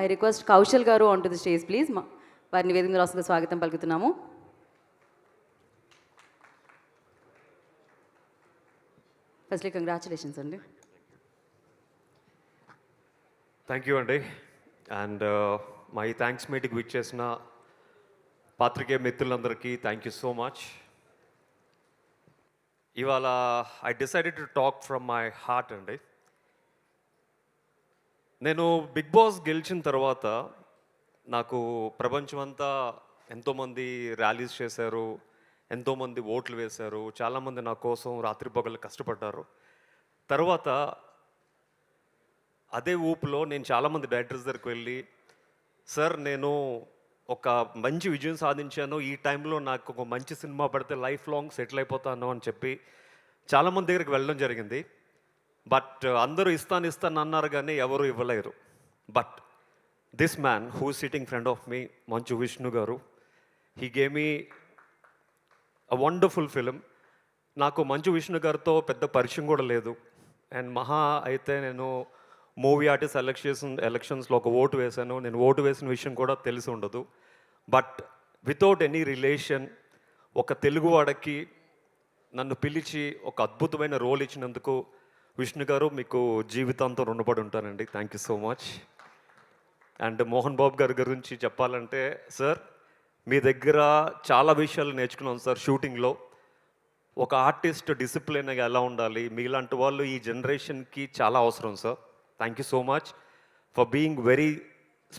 I request Kaushal గారు on to the stage please. వారిని వేదిక మీద రాసుగా స్వాగతం పలుకుతున్నాము. ఫస్ట్లీ కంగ్రాచులేషన్స్ అండి. థ్యాంక్ యూ అండి. అండ్ మై థ్యాంక్స్ మీటింగ్ విచ్చేసిన పాత్రికేయ మిత్రులందరికీ థ్యాంక్ యూ సో మచ్. ఇవాళ I decided to talk from my heart అండి. నేను బిగ్ బాస్ గెలిచిన తర్వాత నాకు ప్రపంచమంతా ఎంతోమంది ర్యాలీస్ చేశారు, ఎంతోమంది ఓట్లు వేశారు, చాలామంది నా కోసం రాత్రి పగలు కష్టపడ్డారు. తర్వాత అదే ఊపులో నేను చాలామంది డైరెక్టర్స్ దగ్గరికి వెళ్ళి, సార్ నేను ఒక మంచి విజయం సాధించాను, ఈ టైంలో నాకు ఒక మంచి సినిమా పడితే లైఫ్ లాంగ్ సెటిల్ అయిపోతాను అని చెప్పి చాలామంది దగ్గరికి వెళ్ళడం జరిగింది. బట్ అందరూ ఇస్తాను అన్నారు కానీ ఎవరు ఇవ్వలేరు. But this man who sitting front of me, Manchu Vishnu గారు, he gave me a wonderful film. నాకు మంచు విష్ణు గారితో పెద్ద పరిచయం కూడా లేదు. అండ్ మహా అయితే నేను మూవీ ఆర్టిస్ట్ ఎలక్షన్స్లో ఒక ఓటు వేశాను. నేను ఓటు వేసిన విషయం కూడా తెలిసి ఉండదు. బట్ వితౌట్ ఎనీ రిలేషన్ ఒక తెలుగువాడకి నన్ను పిలిచి ఒక అద్భుతమైన రోల్ ఇచ్చినందుకు విష్ణు గారు మీకు జీవితాంతం రుణపడి ఉంటానండి. Thank you so much. And Mohan Babu గారి గురించి చెప్పాలంటే, సార్ మీ దగ్గర చాలా విషయాలు నేర్చుకున్నాను సార్. షూటింగ్లో ఒక ఆర్టిస్ట్ డిసిప్లిన్గా ఎలా ఉండాలి, మీలాంటి వాళ్ళు ఈ జనరేషన్కి చాలా అవసరం sir. Thank you so much for being very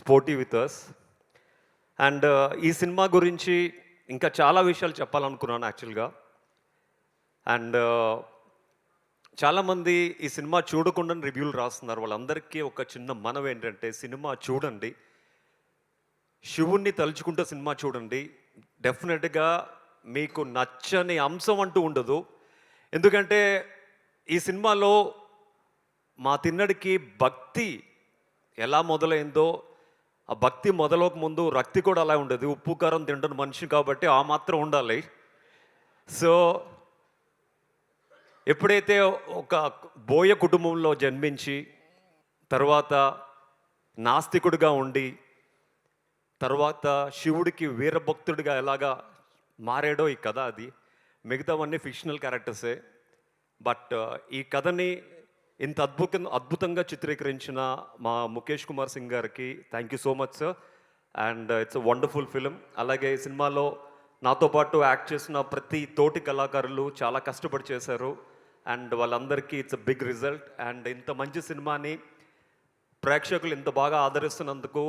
sportive with us. And ఈ సినిమా గురించి ఇంకా చాలా విషయాలు చెప్పాలనుకున్నాను యాక్చువల్గా. అండ్ చాలామంది ఈ సినిమా చూడకుండా రివ్యూలు రాస్తున్నారు. వాళ్ళందరికీ ఒక చిన్న మనవి ఏంటంటే, సినిమా చూడండి, శివుణ్ణి తలుచుకుంటే సినిమా చూడండి. డెఫినెట్గా మీకు నచ్చని అంశం అంటూ ఉండదు. ఎందుకంటే ఈ సినిమాలో మా తిన్నడికి భక్తి ఎలా మొదలైందో, ఆ భక్తి మొదలవక ముందు రక్తి కూడా అలా ఉండదు. ఉప్పు కారం తింటున్న మనిషి కాబట్టి ఆ మాత్రం ఉండాలి. సో ఎప్పుడైతే ఒక బోయ కుటుంబంలో జన్మించి తర్వాత నాస్తికుడిగా ఉండి తర్వాత శివుడికి వీరభక్తుడిగా ఎలాగా మారాడో ఈ కథ, అది మిగతావన్నీ ఫిక్షనల్ క్యారెక్టర్సే. బట్ ఈ కథని ఇంత అద్భుతంగా చిత్రీకరించిన మా ముఖేష్ కుమార్ సింగ్ గారికి thank you so much sir. And it's a wonderful film. అలాగే ఈ సినిమాలో నాతో పాటు యాక్ట్ చేసిన ప్రతి తోటి కళాకారులు చాలా కష్టపడి చేశారు. అండ్ వాళ్ళందరికీ it's a big result. And ఇంత మంచి సినిమాని ప్రేక్షకులు ఇంత బాగా ఆదరిస్తున్నందుకు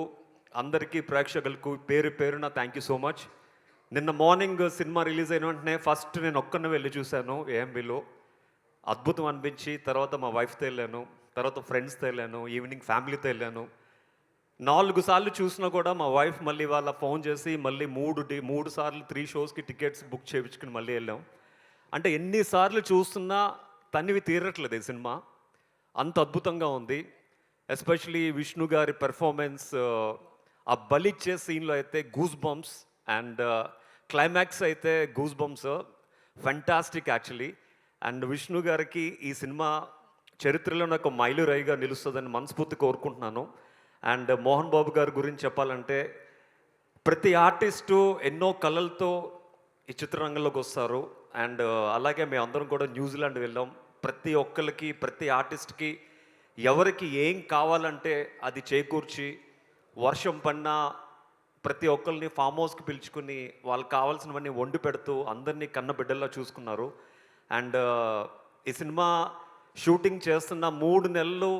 అందరికీ ప్రేక్షకులకు పేరు పేరున థ్యాంక్ యూ సో మచ్. నిన్న మార్నింగ్ సినిమా రిలీజ్ అయిన వెంటనే ఫస్ట్ నేను ఒక్కనే వెళ్ళి చూశాను ఏఎంబీలో. అద్భుతం అనిపించి తర్వాత మా వైఫ్తో వెళ్ళాను, తర్వాత ఫ్రెండ్స్తో వెళ్ళాను, ఈవినింగ్ ఫ్యామిలీతో వెళ్ళాను. 4 సార్లు చూసినా కూడా మా వైఫ్ మళ్ళీ వాళ్ళ ఫోన్ చేసి మళ్ళీ 3 సార్లు 3 షోస్కి టికెట్స్ బుక్ చేయించుకుని మళ్ళీ వెళ్ళాం. అంటే ఎన్నిసార్లు చూస్తున్నా తనివి తీరట్లేదు ఈ సినిమా, అంత అద్భుతంగా ఉంది. ఎస్పెషలీ విష్ణు గారి పెర్ఫార్మెన్స్, ఆ బలిచ్చే సీన్లో అయితే గూస్ బంప్స్, అండ్ క్లైమాక్స్ అయితే goose bumps, fantastic actually. And Vishnu గారికి ఈ సినిమా చరిత్రలో ఒక మైలురాయిగా నిలుస్తుందని మనస్ఫూర్తి కోరుకుంటున్నాను. అండ్ మోహన్ బాబు గారి గురించి చెప్పాలంటే, ప్రతి ఆర్టిస్టు ఎన్నో కళలతో ఈ చిత్రరంగంలోకి వస్తారు. అండ్ అలాగే మేము అందరం కూడా న్యూజిలాండ్ వెళ్ళాం. ప్రతి ఒక్కరికి, ప్రతి ఆర్టిస్ట్కి ఎవరికి ఏం కావాలంటే అది చేకూర్చి, వర్షం పడినా ప్రతి ఒక్కరిని ఫామ్ హౌస్కి పిలుచుకుని వాళ్ళకి కావాల్సినవన్నీ వండి పెడుతూ అందరినీ కన్నబిడ్డల్లా చూసుకున్నారు. అండ్ ఈ సినిమా షూటింగ్ చేస్తున్న 3 నెలలు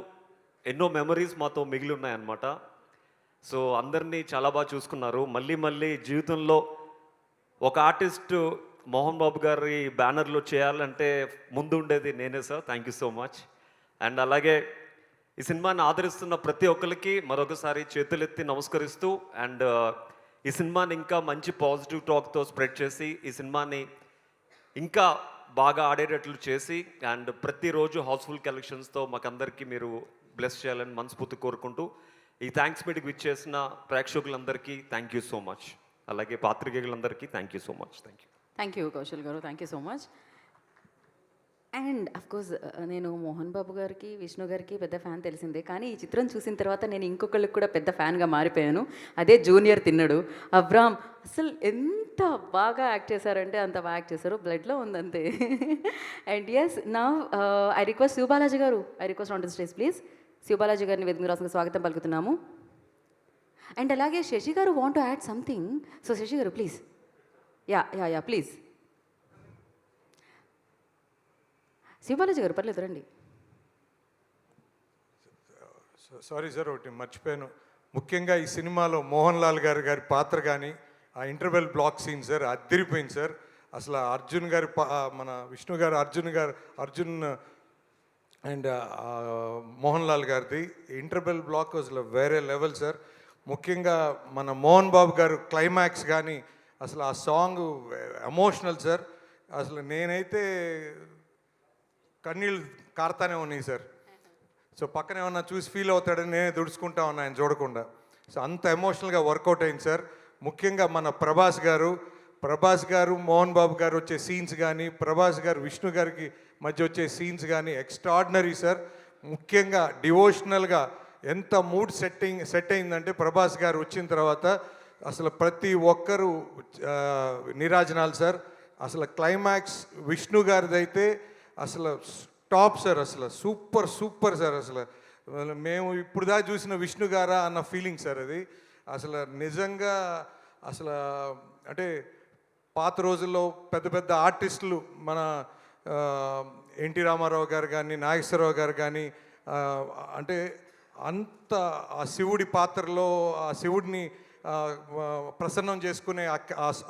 ఎన్నో మెమరీస్ మాతో మిగిలి ఉన్నాయన్నమాట. సో అందరినీ చాలా బాగా చూసుకున్నారు. మళ్ళీ జీవితంలో ఒక ఆర్టిస్టు మోహన్ బాబు గారి బ్యానర్లో చేయాలంటే ముందు ఉండేది నేనే sir. Thank you so much. And అలాగే ఈ సినిమాని ఆదరిస్తున్న ప్రతి ఒక్కరికి మరొకసారి చేతులెత్తి నమస్కరిస్తూ, అండ్ ఈ సినిమాని ఇంకా మంచి పాజిటివ్ టాక్తో స్ప్రెడ్ చేసి ఈ సినిమాని ఇంకా బాగా ఆడేటట్లు చేసి, అండ్ ప్రతిరోజు హౌస్ఫుల్ కలెక్షన్స్తో మాకందరికీ మీరు బ్లెస్ చేయాలని మనస్ఫూర్తి కోరుకుంటూ, ఈ థ్యాంక్స్ మీటింగ్ ఇచ్చేసిన ప్రేక్షకులందరికీ థ్యాంక్ యూ సో మచ్. అలాగే పాత్రికేయులందరికీ thank you so much. Thank you Kaushal గారు, thank you so much. And course నేను మోహన్ బాబు గారికి విష్ణు గారికి పెద్ద ఫ్యాన్ తెలిసిందే, కానీ ఈ చిత్రం చూసిన తర్వాత నేను ఇంకొకళ్ళకి కూడా పెద్ద ఫ్యాన్గా మారిపోయాను. అదే జూనియర్ తిన్నడు అబ్రామ్. అసలు ఎంత బాగా యాక్ట్ చేశారంటే అంత బాగా యాక్ట్ చేశారు, బ్లడ్లో ఉందంతే. అండ్ ఎస్ నా I request Sivabalaji garu, I request on to stage please. Sivabalaji గారిని వేదిక రాసుకు స్వాగతం పలుకుతున్నాము. అండ్ అలాగే Sasi garu want to add something. So Sasi garu please. Yeah please. Siva Balaji గారు పర్లేదు రండి. సారీ సార్, ఒకటి మర్చిపోయాను. ముఖ్యంగా ఈ సినిమాలో మోహన్ లాల్ గారి పాత్ర కానీ ఆ ఇంటర్వెల్ బ్లాక్ సీన్ సార్ అదిరిపోయింది సార్. అసలు అర్జున్ గారి మన విష్ణు గారు అర్జున్ అండ్ మోహన్ లాల్ గారిది ఇంటర్వెల్ బ్లాక్ అసలు వేరే లెవెల్ సార్. ముఖ్యంగా మన మోహన్ బాబు గారు క్లైమాక్స్ కానీ అసలు ఆ సాంగ్ ఎమోషనల్ సార్. అసలు నేనైతే కన్నీళ్ళు కారుతానే ఉన్నాయి సార్. సో పక్కన ఏమన్నా చూసి ఫీల్ అవుతాడని నేనే దుడుచుకుంటా ఉన్నా ఆయన చూడకుండా. సో అంత ఎమోషనల్గా వర్కౌట్ అయింది సార్. ముఖ్యంగా మన ప్రభాస్ గారు మోహన్ బాబు గారు వచ్చే సీన్స్ కానీ ప్రభాస్ గారు విష్ణు గారికి మధ్య వచ్చే సీన్స్ కానీ ఎక్స్ట్రాడినరీ సార్. ముఖ్యంగా డివోషనల్గా ఎంత మూడ్ సెట్ అయిందంటే ప్రభాస్ గారు వచ్చిన తర్వాత అసలు ప్రతి ఒక్కరూ నీరాజనాలు సార్. అసలు క్లైమాక్స్ విష్ణు గారిది అయితే అసలు టాప్ సార్. అసలు సూపర్ సార్. అసలు మేము ఇప్పుడు దాకా చూసిన విష్ణు గారా అన్న ఫీలింగ్ సార్ అది. అసలు నిజంగా అసలు అంటే పాత రోజుల్లో పెద్ద ఆర్టిస్టులు మన ఎన్టీ రామారావు గారు కానీ నాగేశ్వరరావు గారు కానీ అంటే అంత ఆ శివుడి పాత్రలో ఆ శివుడిని ప్రసన్నం చేసుకునే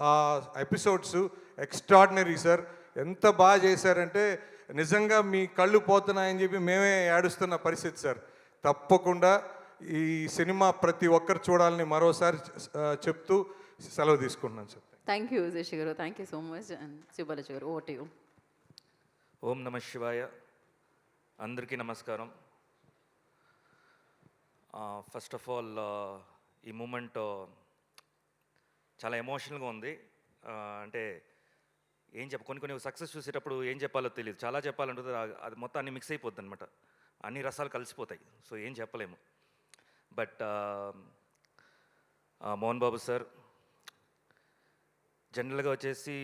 ఆ ఎపిసోడ్స్ ఎక్స్ట్రాడినరీ సార్. ఎంత బాగా చేశారంటే నిజంగా మీ కళ్ళు పోతున్నాయని చెప్పి మేమే ఏడుస్తున్న పరిస్థితి సార్. తప్పకుండా ఈ సినిమా ప్రతి ఒక్కరు చూడాలని మరోసారి చెప్తూ సెలవు తీసుకుంటున్నాను sir. Thank you Sasi garu, thank you so much. And Sivabalaji garu over to you. ఓం నమ శివాయ. అందరికీ నమస్కారం. ఫస్ట్ ఆఫ్ ఆల్ ఈ మూమెంట్ చాలా ఎమోషనల్గా ఉంది. అంటే ఏం కొన్ని సక్సెస్ చూసేటప్పుడు ఏం చెప్పాలో తెలియదు, చాలా చెప్పాలంటుంది, అది మొత్తం అన్ని మిక్స్ అయిపోద్ది అనమాట, అన్ని రసాలు కలిసిపోతాయి. సో ఏం చెప్పలేము. బట్ మోహన్ బాబు సార్ జనరల్గా వచ్చేసి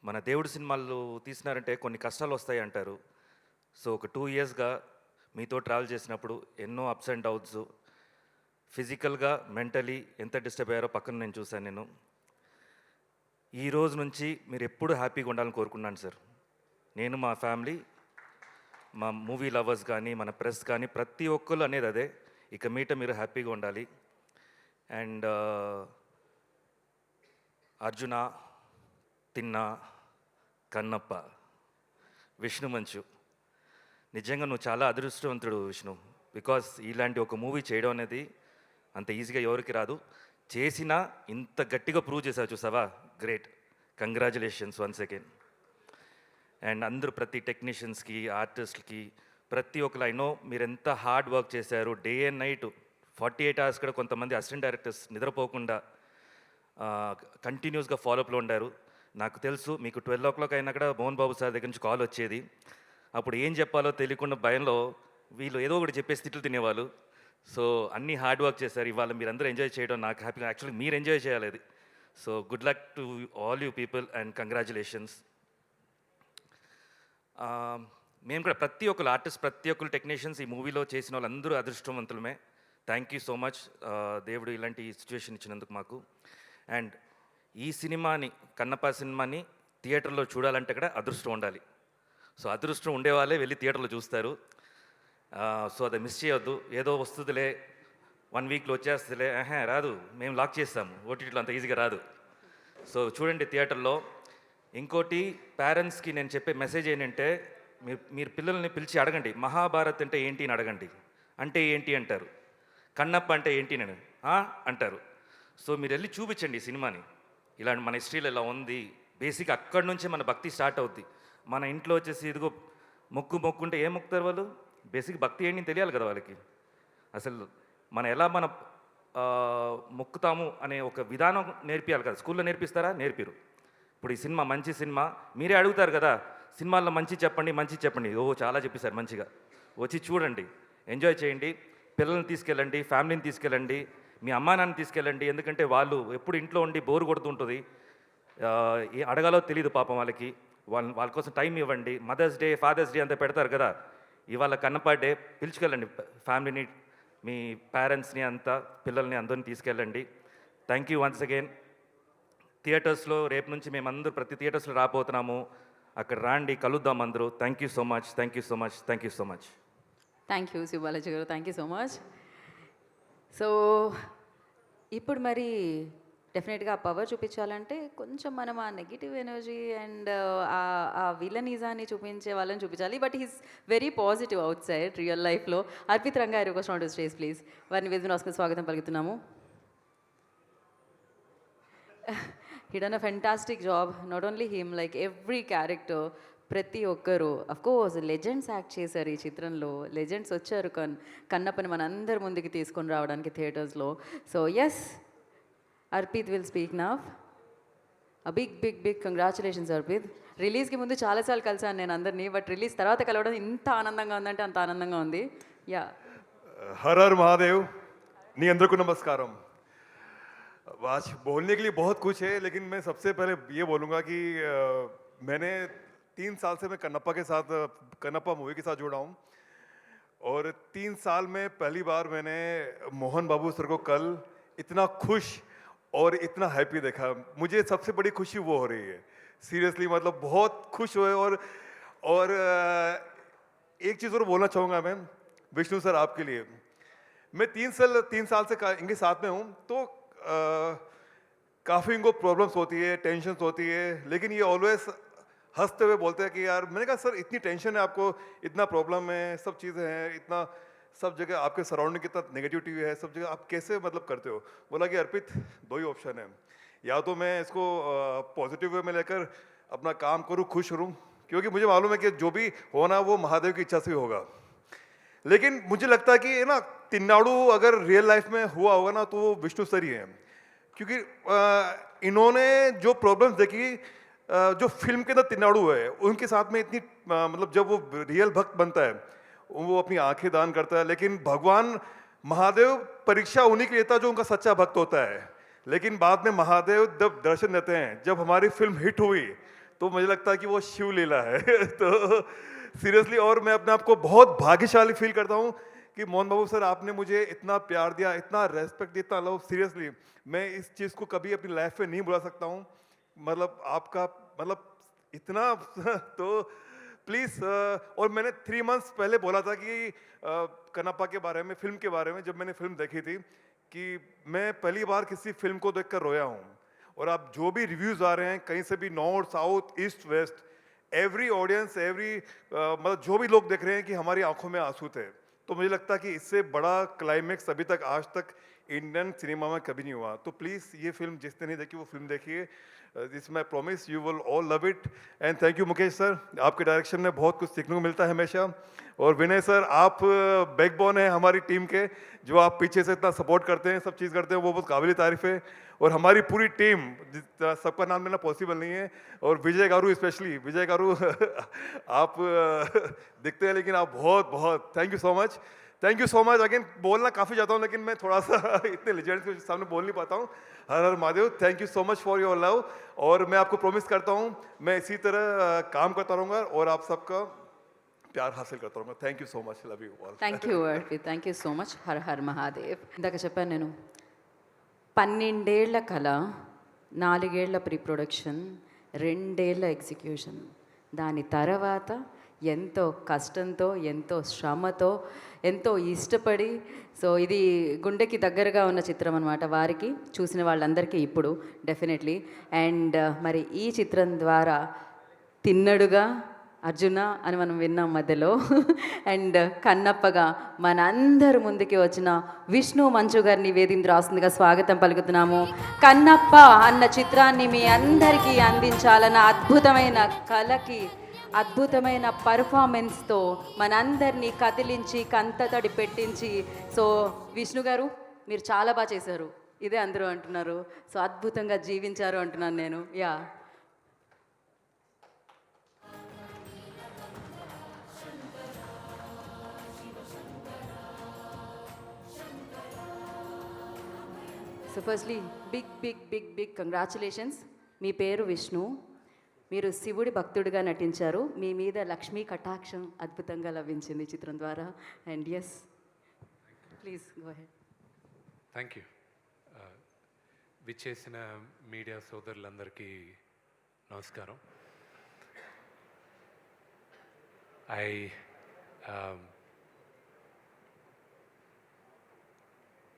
మన దేవుడి సినిమాలు తీసినారంటే కొన్ని కష్టాలు వస్తాయి అంటారు. సో ఒక 2 yearsగా మీతో ట్రావెల్ చేసినప్పుడు ఎన్నో అప్స్ అండ్ డౌన్స్, ఫిజికల్గా మెంటలీ ఎంత డిస్టర్బ్ అయ్యారో పక్కన నేను చూశాను. నేను ఈ రోజు నుంచి మీరు ఎప్పుడు హ్యాపీగా ఉండాలని కోరుకున్నాను సార్. నేను, మా ఫ్యామిలీ, మా మూవీ లవర్స్ కానీ మన ప్రెస్ కానీ ప్రతి ఒక్కరు అనేది అదే, ఇక మీట మీరు హ్యాపీగా ఉండాలి. అండ్ అర్జున, తిన్న, కన్నప్ప, విష్ణు మంచు, నిజంగా నువ్వు చాలా అదృష్టవంతుడు విష్ణు. బికాస్ ఇలాంటి ఒక మూవీ చేయడం అనేది అంత ఈజీగా ఎవరికి రాదు. చేసినా ఇంత గట్టిగా ప్రూవ్ చేసావు చూసావా, great. Congratulations once again. And అందరూ ప్రతి టెక్నీషియన్స్కి, ఆర్టిస్ట్కి, ప్రతి ఒక్కరు, ఐ నో మీరు ఎంత హార్డ్ వర్క్ చేశారు. డే అండ్ నైట్ 48 hours కూడా కొంతమంది అసిస్టెంట్ డైరెక్టర్స్ నిద్రపోకుండా కంటిన్యూస్గా ఫాలోఅప్లో ఉండారు. నాకు తెలుసు మీకు 12 o'clock అయినా కూడా మోహన్ బాబు సార్ దగ్గర నుంచి కాల్ వచ్చేది. అప్పుడు ఏం చెప్పాలో తెలియకుండా భయంలో వీళ్ళు ఏదో ఒకటి చెప్పేసి తిట్లు తినేవాళ్ళు. సో అన్నీ హార్డ్ వర్క్ చేశారు. ఇవాళ మీరందరూ ఎంజాయ్ చేయడం నాకు హ్యాపీగా, యాక్చువల్లీ మీరు ఎంజాయ్ చేయాలి అది. So good luck to all you people and congratulations. మేము కూడా ప్రతి ఒక్కరు ఆర్టిస్ట్, ప్రతి ఒక్కరు టెక్నీషియన్స్ ఈ మూవీలో చేసిన వాళ్ళందరూ అదృష్టవంతులమే. Thank you so much. దేవుడు ఇలాంటి సిచ్యువేషన్ ఇచ్చినందుకు మాకు. అండ్ ఈ సినిమాని, కన్నప్ప సినిమాని థియేటర్లో చూడాలంటే కూడా అదృష్టం ఉండాలి. సో అదృష్టం ఉండేవాళ్ళే వెళ్ళి థియేటర్లో చూస్తారు. సో అది మిస్ చేయొద్దు. ఏదో వస్తుందిలే, 1 weekలో వచ్చేస్తుందిలే, రాదు, మేము లాక్ చేస్తాము, ఓటీటీలో అంత ఈజీగా రాదు. సో చూడండి థియేటర్లో. ఇంకోటి పేరెంట్స్కి నేను చెప్పే మెసేజ్ ఏంటంటే, మీరు పిల్లల్ని పిలిచి అడగండి, మహాభారత్ అంటే ఏంటి అని అడగండి. అంటే ఏంటి అంటారు, కన్నప్ప అంటే ఏంటి నేను అంటారు. సో మీరు వెళ్ళి చూపించండి ఈ సినిమాని. ఇలాంటి మన హిస్టరీలో ఇలా ఉంది. బేసిక్ అక్కడి నుంచే మన భక్తి స్టార్ట్ అవుద్ది. మన ఇంట్లో వచ్చేసి ఇదిగో మొక్కుంటే ఏం మొక్కుతారు వాళ్ళు? బేసిక్ భక్తి ఏంటి తెలియాలి కదా వాళ్ళకి. అసలు ఎలా మొక్కుతాము అనే ఒక విధానం నేర్పియాలి కదా. స్కూల్లో నేర్పిస్తారా? నేర్పిరు. ఇప్పుడు ఈ సినిమా మంచి సినిమా, మీరే అడుగుతారు కదా సినిమాల్లో మంచి చెప్పండి. ఓ చాలా చెప్పేశారు మంచిగా. వచ్చి చూడండి, ఎంజాయ్ చేయండి, పిల్లల్ని తీసుకెళ్ళండి, ఫ్యామిలీని తీసుకెళ్ళండి, మీ అమ్మా నాన్న తీసుకెళ్ళండి. ఎందుకంటే వాళ్ళు ఎప్పుడు ఇంట్లో ఉండి బోరు కొడుతుంటుంది, ఏ అడగాలో తెలియదు పాపం వాళ్ళకి. వాళ్ళ కోసం టైం ఇవ్వండి. మదర్స్ డే, ఫాదర్స్ డే అంతా పెడతారు కదా, ఇవాళ కన్నప్ప డే, పిలుచుకెళ్ళండి ఫ్యామిలీని, మీ పేరెంట్స్ని అంతా, పిల్లల్ని అందరిని తీసుకెళ్ళండి. Thank you once again. థియేటర్స్లో రేపు నుంచి మేమందరూ ప్రతి థియేటర్స్లో రాబోతున్నాము, అక్కడ రాండి, కలుద్దాం అందరూ. Thank you so much. Thank you Sivabalaji గారు, thank you so much. So ఇప్పుడు మరి డెఫినెట్గా ఆ పవర్ చూపించాలంటే కొంచెం మనం ఆ నెగిటివ్ ఎనర్జీ అండ్ ఆ విలనిజాన్ని చూపించే వాళ్ళని చూపించాలి. But he's very positive outside real లైఫ్లో. Arpit Ranga request on to stage please. వారిని వేదిక రాసుకుని స్వాగతం పలుకుతున్నాము. he done a fantastic job, not only him, like every character, ప్రతి ఒక్కరు. అఫ్కోర్స్ లెజెండ్స్ యాక్ట్ చేశారు ఈ చిత్రంలో, లెజెండ్స్ వచ్చారు కన్నప్పని మన అందరి ముందుకి తీసుకొని రావడానికి థియేటర్స్లో. So yes, Arpit will speak now. Big congratulations Arpit. రిలీజ్కి ముందు చాలాసార్లు కలిసాను నేను అందరినీ, బట్ రిలీజ్ తర్వాత కలవడం ఇంత ఆనందంగా ఉందంటే అంత ఆనందంగా ఉంది. యా, हर हर महादेव। नी अंदर को नमस्कारम। आज बोलने के लिए बहुत कुछ है, लेकिन मैं सबसे पहले ये बोलूँगा कि मैंने 3 साल से मैं कन्नप्पा मूवी के साथ जुड़ा हूँ, और 3 साल में पहली बार मैंने मोहन बाबू सर को कल इतना खुश और इतना हैप्पी देखा। मुझे सबसे बड़ी खुशी वो हो रही है, सीरियसली, मतलब बहुत खुश हुए। और एक चीज़ और बोलना चाहूँगा मैं, विष्णु सर, आपके लिए। मैं 3 साल से इनके साथ में हूँ, तो काफ़ी इनको प्रॉब्लम्स होती है, टेंशन्स होती है, लेकिन ये ऑलवेज हंसते हुए बोलते हैं कि यार, मैंने कहा सर इतनी टेंशन है आपको, इतना प्रॉब्लम है, सब चीज़ें हैं, इतना सब जगह आपके सराउंडिंग कितना नेगेटिविटी है, सब जगह आप कैसे मतलब करते हो। बोला कि अर्पित, 2 ही ऑप्शन है, या तो मैं इसको पॉजिटिव वे में लेकर अपना काम करूँ, खुश रहूँ, क्योंकि मुझे मालूम है कि जो भी होना वो महादेव की इच्छा से ही होगा। लेकिन मुझे लगता है कि ना, तिन्नाडु अगर रियल लाइफ में हुआ होगा ना, तो वो विष्णु सर ही हैं, क्योंकि इन्होंने जो प्रॉब्लम्स देखी, जो फिल्म के अंदर तिन्नाडु है, उनके साथ में इतनी मतलब जब वो रियल भक्त बनता है, वो अपनी आंखें दान करता है, लेकिन भगवान महादेव परीक्षा उन्हीं के लेता है जो उनका सच्चा भक्त होता है। लेकिन बाद में महादेव जब दर्शन देते हैं, जब हमारी फिल्म हिट हुई, तो मुझे लगता है कि वो शिव लीला है। तो सीरियसली, और मैं अपने आप को बहुत भाग्यशाली फील करता हूँ कि मोहन बाबू सर, आपने मुझे इतना प्यार दिया, इतना रेस्पेक्ट दिया, इतना लव। सीरियसली, मैं इस चीज़ को कभी अपनी लाइफ में नहीं भुला सकता हूँ। मतलब आपका मतलब इतना तो प्लीज़। और मैंने 3 मंथ्स पहले बोला था कि कन्नप्पा के बारे में, फिल्म के बारे में, जब मैंने फिल्म देखी थी, कि मैं पहली बार किसी फिल्म को देखकर रोया हूँ। और आप जो भी रिव्यूज़ आ रहे हैं, कहीं से भी, north south east west, every audience, मतलब जो भी लोग देख रहे हैं कि हमारी आंखों में आंसू थे। तो मुझे लगता है कि इससे बड़ा क्लाइमेक्स अभी तक, आज तक इंडियन सिनेमा में कभी नहीं हुआ। तो प्लीज़, ये फिल्म जिसने नहीं देखी वो फिल्म देखिए। This my promise, you will all love it. And thank you Mukesh sir, आपके डायरेक्शन में बहुत कुछ सीखने को मिलता है हमेशा। और विनय सर, आप बैकबोन है हमारी टीम के, जो आप पीछे से इतना सपोर्ट करते हैं, सब चीज़ करते हैं, वो बहुत काबिल तारीफ़ है। और हमारी पूरी टीम, सबका नाम लेना पॉसिबल नहीं है, और विजय गारू स्पेशली, विजय गारू आप दिखते हैं, लेकिन आप बहुत thank you so much again. बोलना काफ़ी जाता हूँ, लेकिन मैं थोड़ा सा इतने लेजेंड्स के सामने बोल नहीं पाता हूँ। हर हर Mahadev, thank you so much for your love. और मैं आपको प्रॉमिस करता हूँ, मैं इसी तरह काम करता रहूँगा और आप सबका प्यार हासिल करता रहूँगा। Thank you so much, love you all. Thank you Arpit, thank you so much. Her her Mahadev. ఇందాక చెప్పాను నేను, 12 ఏళ్ల కళ, 4 ఏళ్ల ప్రీ ప్రొడక్షన్, 2 ఏళ్ల ఎగ్జిక్యూషన్, దాని తర్వాత ఎంతో కష్టంతో, ఎంతో శ్రమతో, ఎంతో ఇష్టపడి, సో ఇది గుండెకి దగ్గరగా ఉన్న చిత్రం అనమాట వారికి, చూసిన వాళ్ళందరికీ ఇప్పుడు డెఫినెట్లీ. అండ్ మరి ఈ చిత్రం ద్వారా తిన్నడుగా అర్జున అని మనం విన్నాం మధ్యలో, అండ్ కన్నప్పగా మనందరి ముందుకి వచ్చిన విష్ణు మంచు గారిని వేదిక రాస్తుందిగా స్వాగతం పలుకుతున్నాము. కన్నప్ప అన్న చిత్రాన్ని మీ అందరికీ అందించాలన్న అద్భుతమైన కళకి, అద్భుతమైన పర్ఫార్మెన్స్తో మనందరినీ కదిలించి, కంటతడి పెట్టించి, సో విష్ణు గారు, మీరు చాలా బాగా చేశారు, ఇదే అందరూ అంటున్నారు. సో అద్భుతంగా జీవించారు అంటున్నాను నేను. Ya, so firstly big congratulations. మీ పేరు విష్ణు, మీరు శివుడి భక్తుడిగా నటించారు. మీ మీద లక్ష్మీ కటాక్షం అద్భుతంగా లభించింది చిత్రం ద్వారా. And yes, please go ahead. Thank you. విచ్చేసిన మీడియా సోదరులందరికీ నమస్కారం.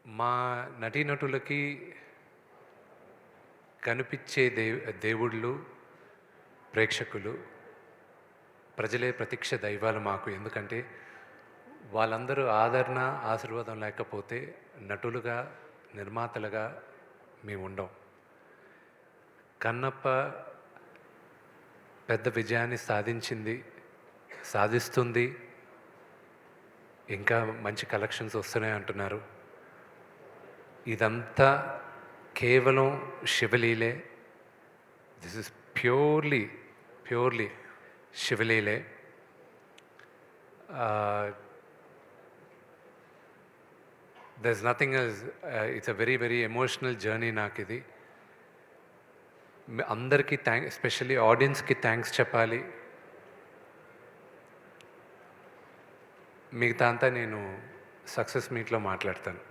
మా నటీనటులకి కనిపించే దేవుళ్ళు ప్రేక్షకులు, ప్రజలే ప్రత్యక్ష దైవాలు మాకు. ఎందుకంటే వాళ్ళందరూ ఆదరణ ఆశీర్వాదం లేకపోతే నటులుగా నిర్మాతలుగా మేము ఉండం. కన్నప్ప పెద్ద విజయాన్ని సాధిస్తుంది. ఇంకా మంచి కలెక్షన్స్ వస్తున్నాయి అంటున్నారు. ఇదంతా కేవలం శివలీలే. దిస్ ఇస్ ప్యూర్లీ శివలీలే. There is nothing else. It's a very emotional journey నాకు ఇది. అందరికీ ఎస్పెషల్లీ ఆడియన్స్కి థ్యాంక్స్ చెప్పాలి. మిగతా అంతా నేను సక్సెస్ మీట్లో మాట్లాడతాను.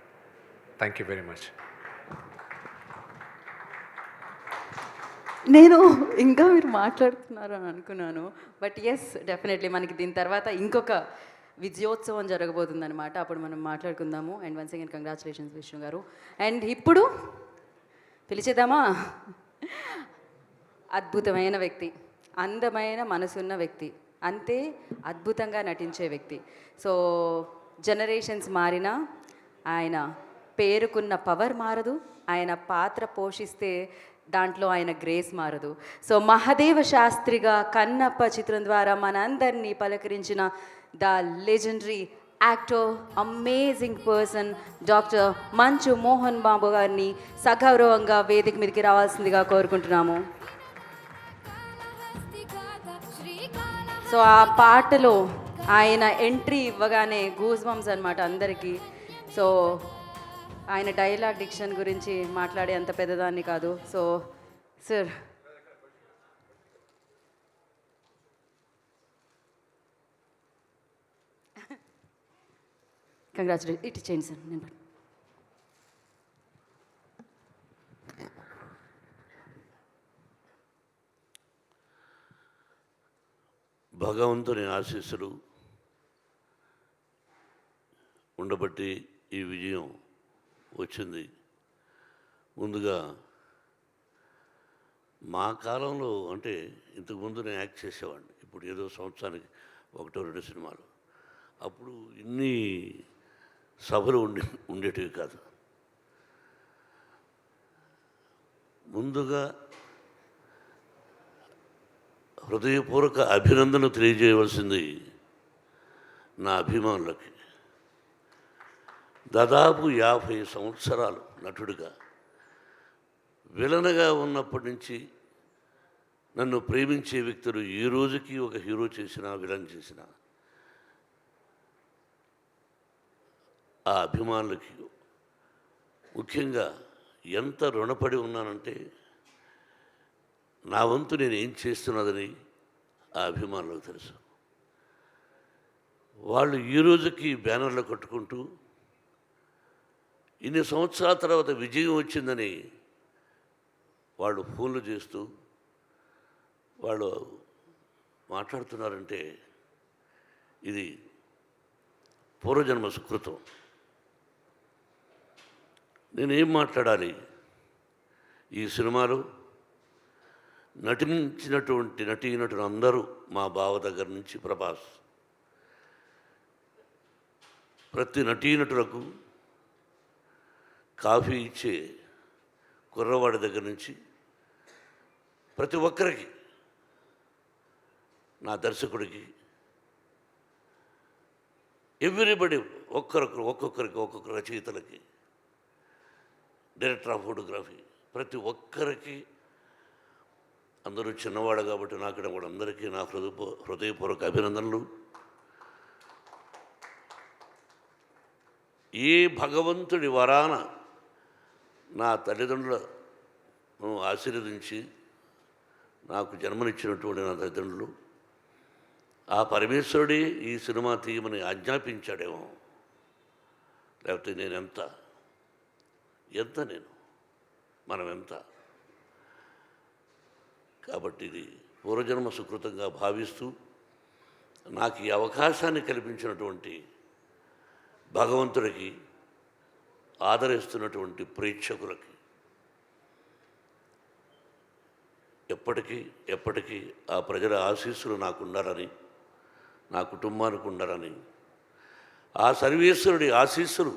Thank you very much. నేను ఇంకా మీరు మాట్లాడుతున్నారు అని అనుకున్నాను. బట్ ఎస్, డెఫినెట్లీ మనకి దీని తర్వాత ఇంకొక విజయోత్సవం జరగబోతుంది అనమాట. అప్పుడు మనం మాట్లాడుకుందాము. And once again congratulations Vishnu garu. And ఇప్పుడు పిలిచేద్దామా? అద్భుతమైన వ్యక్తి, అందమైన మనసున్న వ్యక్తి, అంతే అద్భుతంగా నటించే వ్యక్తి. సో జనరేషన్స్ మారినా ఆయన పేరుకున్న పవర్ మారదు, ఆయన పాత్ర పోషిస్తే దాంట్లో ఆయన గ్రేస్ మారదు. సో మహదేవ శాస్త్రిగా కన్నప్ప చిత్రం ద్వారా మనందరినీ పలకరించిన the legendary actor, amazing person doctor Manchu Mohan Babu గారిని సగౌరవంగా వేదిక మీదకి రావాల్సిందిగా కోరుకుంటున్నాము. సో ఆ పాటలో ఆయన ఎంట్రీ ఇవ్వగానే గూస్ బంప్స్ అనమాట అందరికీ. సో ఆయన డైలాగ్ డిక్షన్ గురించి మాట్లాడే అంత పెద్దదాన్ని కాదు. So sir, congratulation. ఇటు చేయండి సార్. నేను భగవంతుని ఆశీస్సులు ఉండబట్టి ఈ విజయం వచ్చింది. ముందుగా మా కాలంలో అంటే ఇంతకుముందు నేను యాక్ట్ చేసేవాడిని. ఇప్పుడు ఏదో సంవత్సరానికి 1-2 సినిమాలు. అప్పుడు ఇన్ని సభలు ఉండేటివి కాదు. ముందుగా హృదయపూర్వక అభినందనలు తెలియజేయవలసింది నా అభిమానులకి. దాదాపు 50 సంవత్సరాలు నటుడిగా, విలన్గా ఉన్నప్పటి నుంచి నన్ను ప్రేమించే వ్యక్తులు ఈ రోజుకి ఒక హీరో చేసినా విలన్ చేసినా ఆ అభిమానులకి ముఖ్యంగా ఎంత రుణపడి ఉన్నానంటే, నా వంతు నేను ఏం చేస్తున్నదని ఆ అభిమానులకు తెలుసు. వాళ్ళు ఈ రోజుకి బ్యానర్లు కట్టుకుంటూ ఇన్ని సంవత్సరాల తర్వాత విజయం వచ్చిందని వాళ్ళు ఫోన్లు చేస్తూ వాళ్ళు మాట్లాడుతున్నారంటే ఇది పూర్వజన్మ సుకృతం. నేనేం మాట్లాడాలి? ఈ సినిమాలో నటించినటువంటి నటీనటులు అందరూ, మా బావ దగ్గర నుంచి ప్రభాస్, ప్రతి నటీనటులకు కాఫీ ఇచ్చే కుర్రవాడి దగ్గర నుంచి ప్రతి ఒక్కరికి, నా దర్శకుడికి, ఎవ్రీబడి, ఒక్కొక్క రచయితలకి, డైరెక్టర్ ఆఫ్ ఫోటోగ్రఫీ, ప్రతి ఒక్కరికి, అందరూ చిన్నవాడు కాబట్టి నాకు కూడా అందరికీ నా హృదయపూర్వక అభినందనలు. ఏ భగవంతుడి వరాన నా తల్లిదండ్రులను ఆశీర్వదించి నాకు జన్మనిచ్చినటువంటి నా తల్లిదండ్రులు ఆ పరమేశ్వరుడే ఈ సినిమా తీయమని ఆజ్ఞాపించాడేమో, లేకపోతే నేను ఎంత నేను మనం ఎంత. కాబట్టి ఇది పూర్వజన్మ సుకృతంగా భావిస్తూ నాకు ఈ అవకాశాన్ని కల్పించినటువంటి భగవంతుడికి, ఆదరిస్తున్నటువంటి ప్రేక్షకులకి ఎప్పటికీ ఆ ప్రజల ఆశీస్సులు నాకు ఉండాలని, నా కుటుంబానికి ఉండాలని, ఆ సర్వేశ్వరుడి ఆశీస్సులు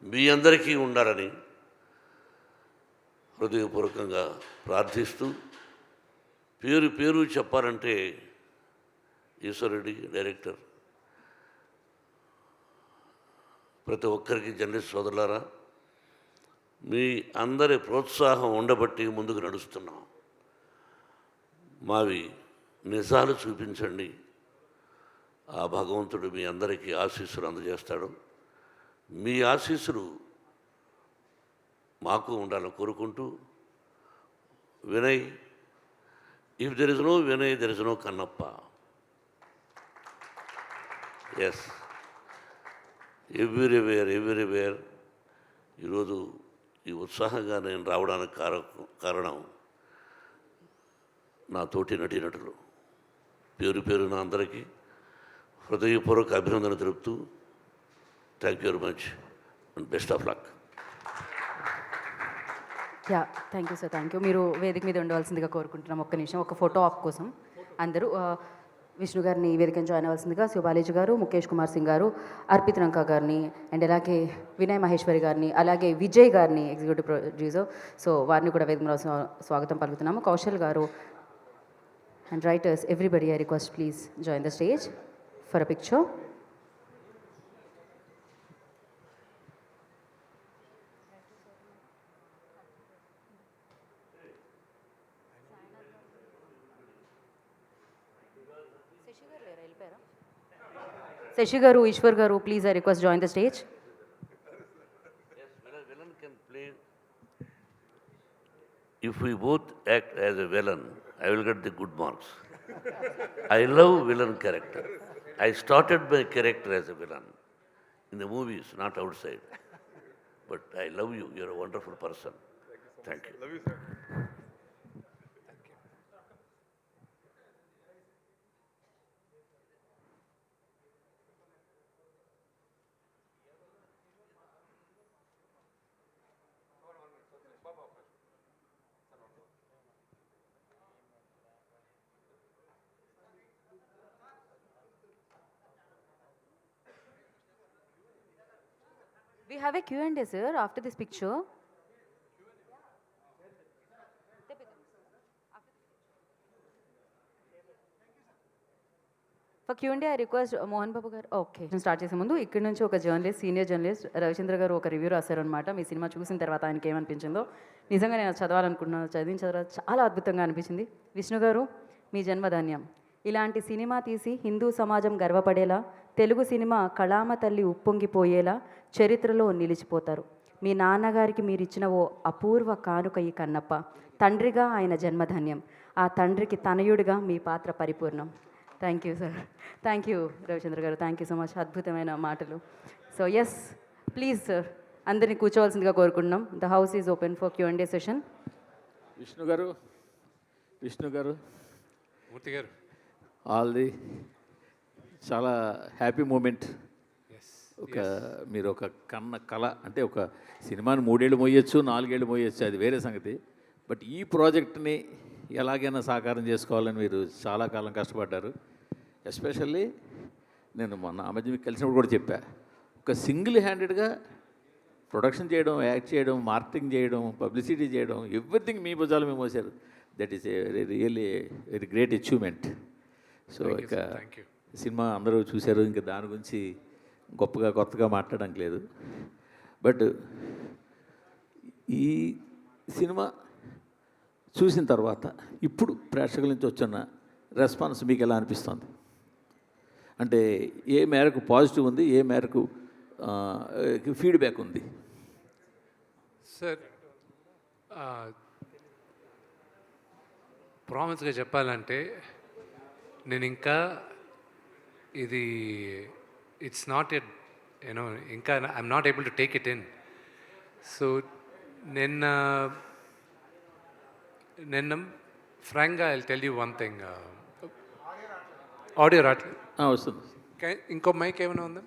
మీ అందరికీ ఉండాలని హృదయపూర్వకంగా ప్రార్థిస్తూ, పేరు చెప్పాలంటే ఈశ్వరుడి డైరెక్టర్, ప్రతి ఒక్కరికి జర్నలిస్ట్ సోదరులారా, మీ అందరి ప్రోత్సాహం ఉండబట్టి ముందుకు నడుస్తున్నాం. మావి నిజాలు చూపించండి, ఆ భగవంతుడు మీ అందరికీ ఆశీస్సులు అందజేస్తాడు. మీ ఆశీస్సులు మాకు ఉండాలని కోరుకుంటూ, Vinay, if there is no Vinay there is no Kannappa. Yes, everywhere ఈరోజు ఈ ఉత్సాహంగా నేను రావడానికి కారణం నా తోటి నటీనటులు. పేరున అందరికీ హృదయపూర్వక అభినందన తెలుపుతూ thank you very much and best of luck. Yeah, thank you sir, thank you. మీరు వేదిక మీద ఉండవలసిందిగా కోరుకుంటున్నాం. ఒక్క నిమిషం, ఒక ఫోటో ఆప్ కోసం అందరూ విష్ణు గారిని వేదికను జాయిన్ అవ్వాల్సిందిగా శివబాలేజీ గారు, ముఖేష్ కుమార్ సింగ్ గారు, అర్పిత్ రంకా గారిని, అండ్ అలాగే వినయ్ మహేశ్వరి గారిని, అలాగే విజయ్ గారిని, ఎగ్జిక్యూటివ్ ప్రొడ్యూసర్, సో వారిని కూడా వేదిక మీద స్వాగతం పలుకుతున్నాము. Kaushal garu and writers, everybody I request please join the stage for a picture. Sasi garu, Eshwar garu, please I request join the stage. Villain can play. If we both act as a villain, I will get the good marks. I love villain character. I started my character as a villain in the movies, not outside. But I love you. You're a wonderful person. Thank you. Love you, sir. We have a Q&A, sir, after this picture. For Q&A, I request Mohan Babu గారు. Okay, start చేసే ముందు ఇక్కడ నుంచి ఒక journalist, senior journalist Ravichandra గారు ఒక review రాశారనమాట. మీ cinema చూసిన తర్వాత ఆయనకి ఏమనిపించిందో. నిజంగా నేను చదవాలనుకుంటున్నాను, చదివిన తర్వాత చాలా అద్భుతంగా అనిపించింది. విష్ణు గారు, మీ జన్మధాన్యం. ఇలాంటి సినిమా తీసి హిందూ సమాజం గర్వపడేలా, తెలుగు సినిమా కళామ తల్లి ఉప్పొంగిపోయేలా చరిత్రలో నిలిచిపోతారు. మీ నాన్నగారికి మీరిచ్చిన ఓ అపూర్వ కానుక ఈ కన్నప్ప. తండ్రిగా ఆయన జన్మధన్యం, ఆ తండ్రికి తనయుడిగా మీ పాత్ర పరిపూర్ణం. Thank you sir, thank you Ravichandra గారు, థ్యాంక్ యూ సో మచ్. అద్భుతమైన మాటలు. సో ఎస్, ప్లీజ్ సార్, అందరినీ కూర్చోవలసిందిగా కోరుకుంటున్నాం. The house is open for Q&A session. Vishnu గారు మూర్తి గారు, ఆల్ ది చాలా హ్యాపీ మూమెంట్. మీరు ఒక కళ అంటే ఒక సినిమాని 3 ఏళ్ళు మోయొచ్చు, 4 ఏళ్ళు మోయొచ్చు, అది వేరే సంగతి. బట్ ఈ ప్రాజెక్ట్ని ఎలాగైనా సాకారం చేసుకోవాలని మీరు చాలా కాలం కష్టపడ్డారు. ఎస్పెషల్లీ నేను మొన్న ఆ మధ్య మీకు కలిసినప్పుడు కూడా చెప్పా, ఒక సింగిల్ హ్యాండెడ్గా ప్రొడక్షన్ చేయడం, యాక్ట్ చేయడం, మార్కెటింగ్ చేయడం, పబ్లిసిటీ చేయడం, ఎవ్రీథింగ్ మీ భుజాలు మేము మోసారు. That is a really very great achievement. So ఇక సినిమా అందరూ చూశారు, ఇంకా దాని గురించి గొప్పగా కొత్తగా మాట్లాడడానికి లేదు. బట్ ఈ సినిమా చూసిన తర్వాత ఇప్పుడు ప్రేక్షకుల నుంచి వచ్చిన రెస్పాన్స్ మీకు ఎలా అనిపిస్తుంది? అంటే ఏ మేరకు పాజిటివ్ ఉంది, ఏ మేరకు ఫీడ్బ్యాక్ ఉంది? సార్ ప్రామిస్గా చెప్పాలంటే నేను ఇంకా ఇది ఇట్స్ నాట్ ఎట్ యూనో ఇంకా I'm not able to take it in. So నిన్న నిన్న ఫ్రాంక్గా I tell you one thing. Audio రావట్లేదు. వస్తుంది. ఇంకో మైక్ ఏమైనా ఉందా?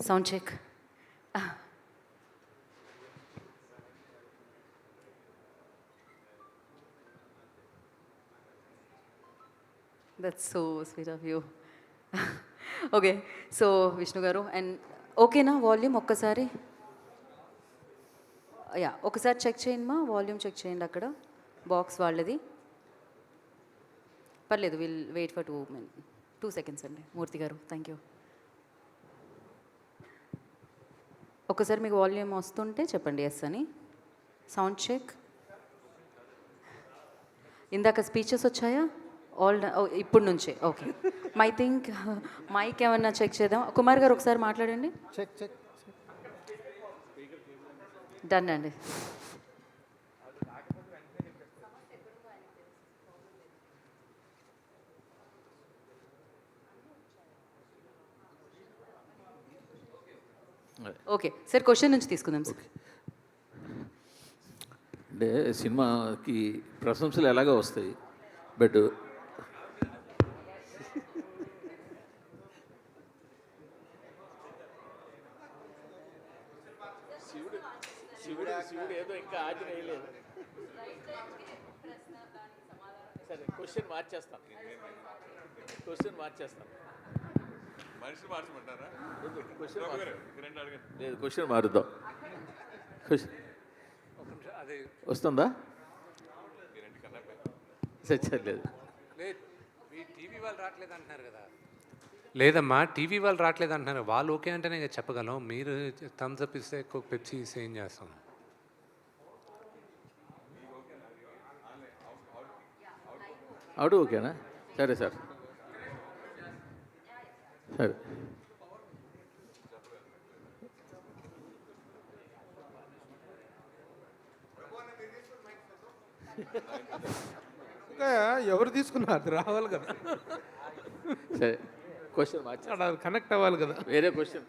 Sound check. That's so sweet of you. Okay, so Vishnu garu and ఓకేనా వాల్యూమ్ ఒక్కసారి? యా, ఒకసారి చెక్ చేయండి మా వాల్యూమ్ చెక్ చేయండి అక్కడ బాక్స్ వాళ్ళది. పర్లేదు, విల్ వెయిట్ ఫర్ 2 seconds అండి. మూర్తి గారు థ్యాంక్ యూ. ఒకసారి మీకు వాల్యూమ్ వస్తుంటే చెప్పండి ఎస్ అని. Sound check. ఇందాక స్పీచెస్ వచ్చాయా? ఇప్పుడు నుంచే ఓకే. థింక్ మైక్ ఏమన్నా చెక్ చేద్దాం. కుమార్ గారు ఒకసారి మాట్లాడండి. డన్ అండి. ఓకే సార్, క్వశ్చన్ నుంచి తీసుకుందాం సార్. అంటే సినిమాకి ప్రశంసలు ఎలాగో వస్తాయి, బట్ శివుడు ఏదో ఇంకా ఆజ్ఞ వేయలేదు. సరే, క్వశ్చన్ మార్చేస్తాం. లేదు, క్వశ్చన్ మారుద్దాం. అది వస్తుందా? లేదు, లేదు, మీ టీవీ వాళ్ళు రావట్లేదు అంటున్నారు కదా. లేదమ్మా, టీవీ వాళ్ళు రావట్లేదు అంటున్నారు. వాళ్ళు ఓకే అంటేనే కదా చెప్పగలం. మీరు థమ్స్ అప్ ఇస్తే ఎక్కువ పెప్సీ ఇస్తే ఏం చేస్తాం? అవుడు ఓకేనా? సరే సార్, సరే. ఇంకా ఎవరు తీసుకున్నారు? అది రావాలి కదా, సరే క్వశ్చన్ మార్చి అక్కడ కనెక్ట్ అవ్వాలి కదా. వేరే క్వశ్చన్,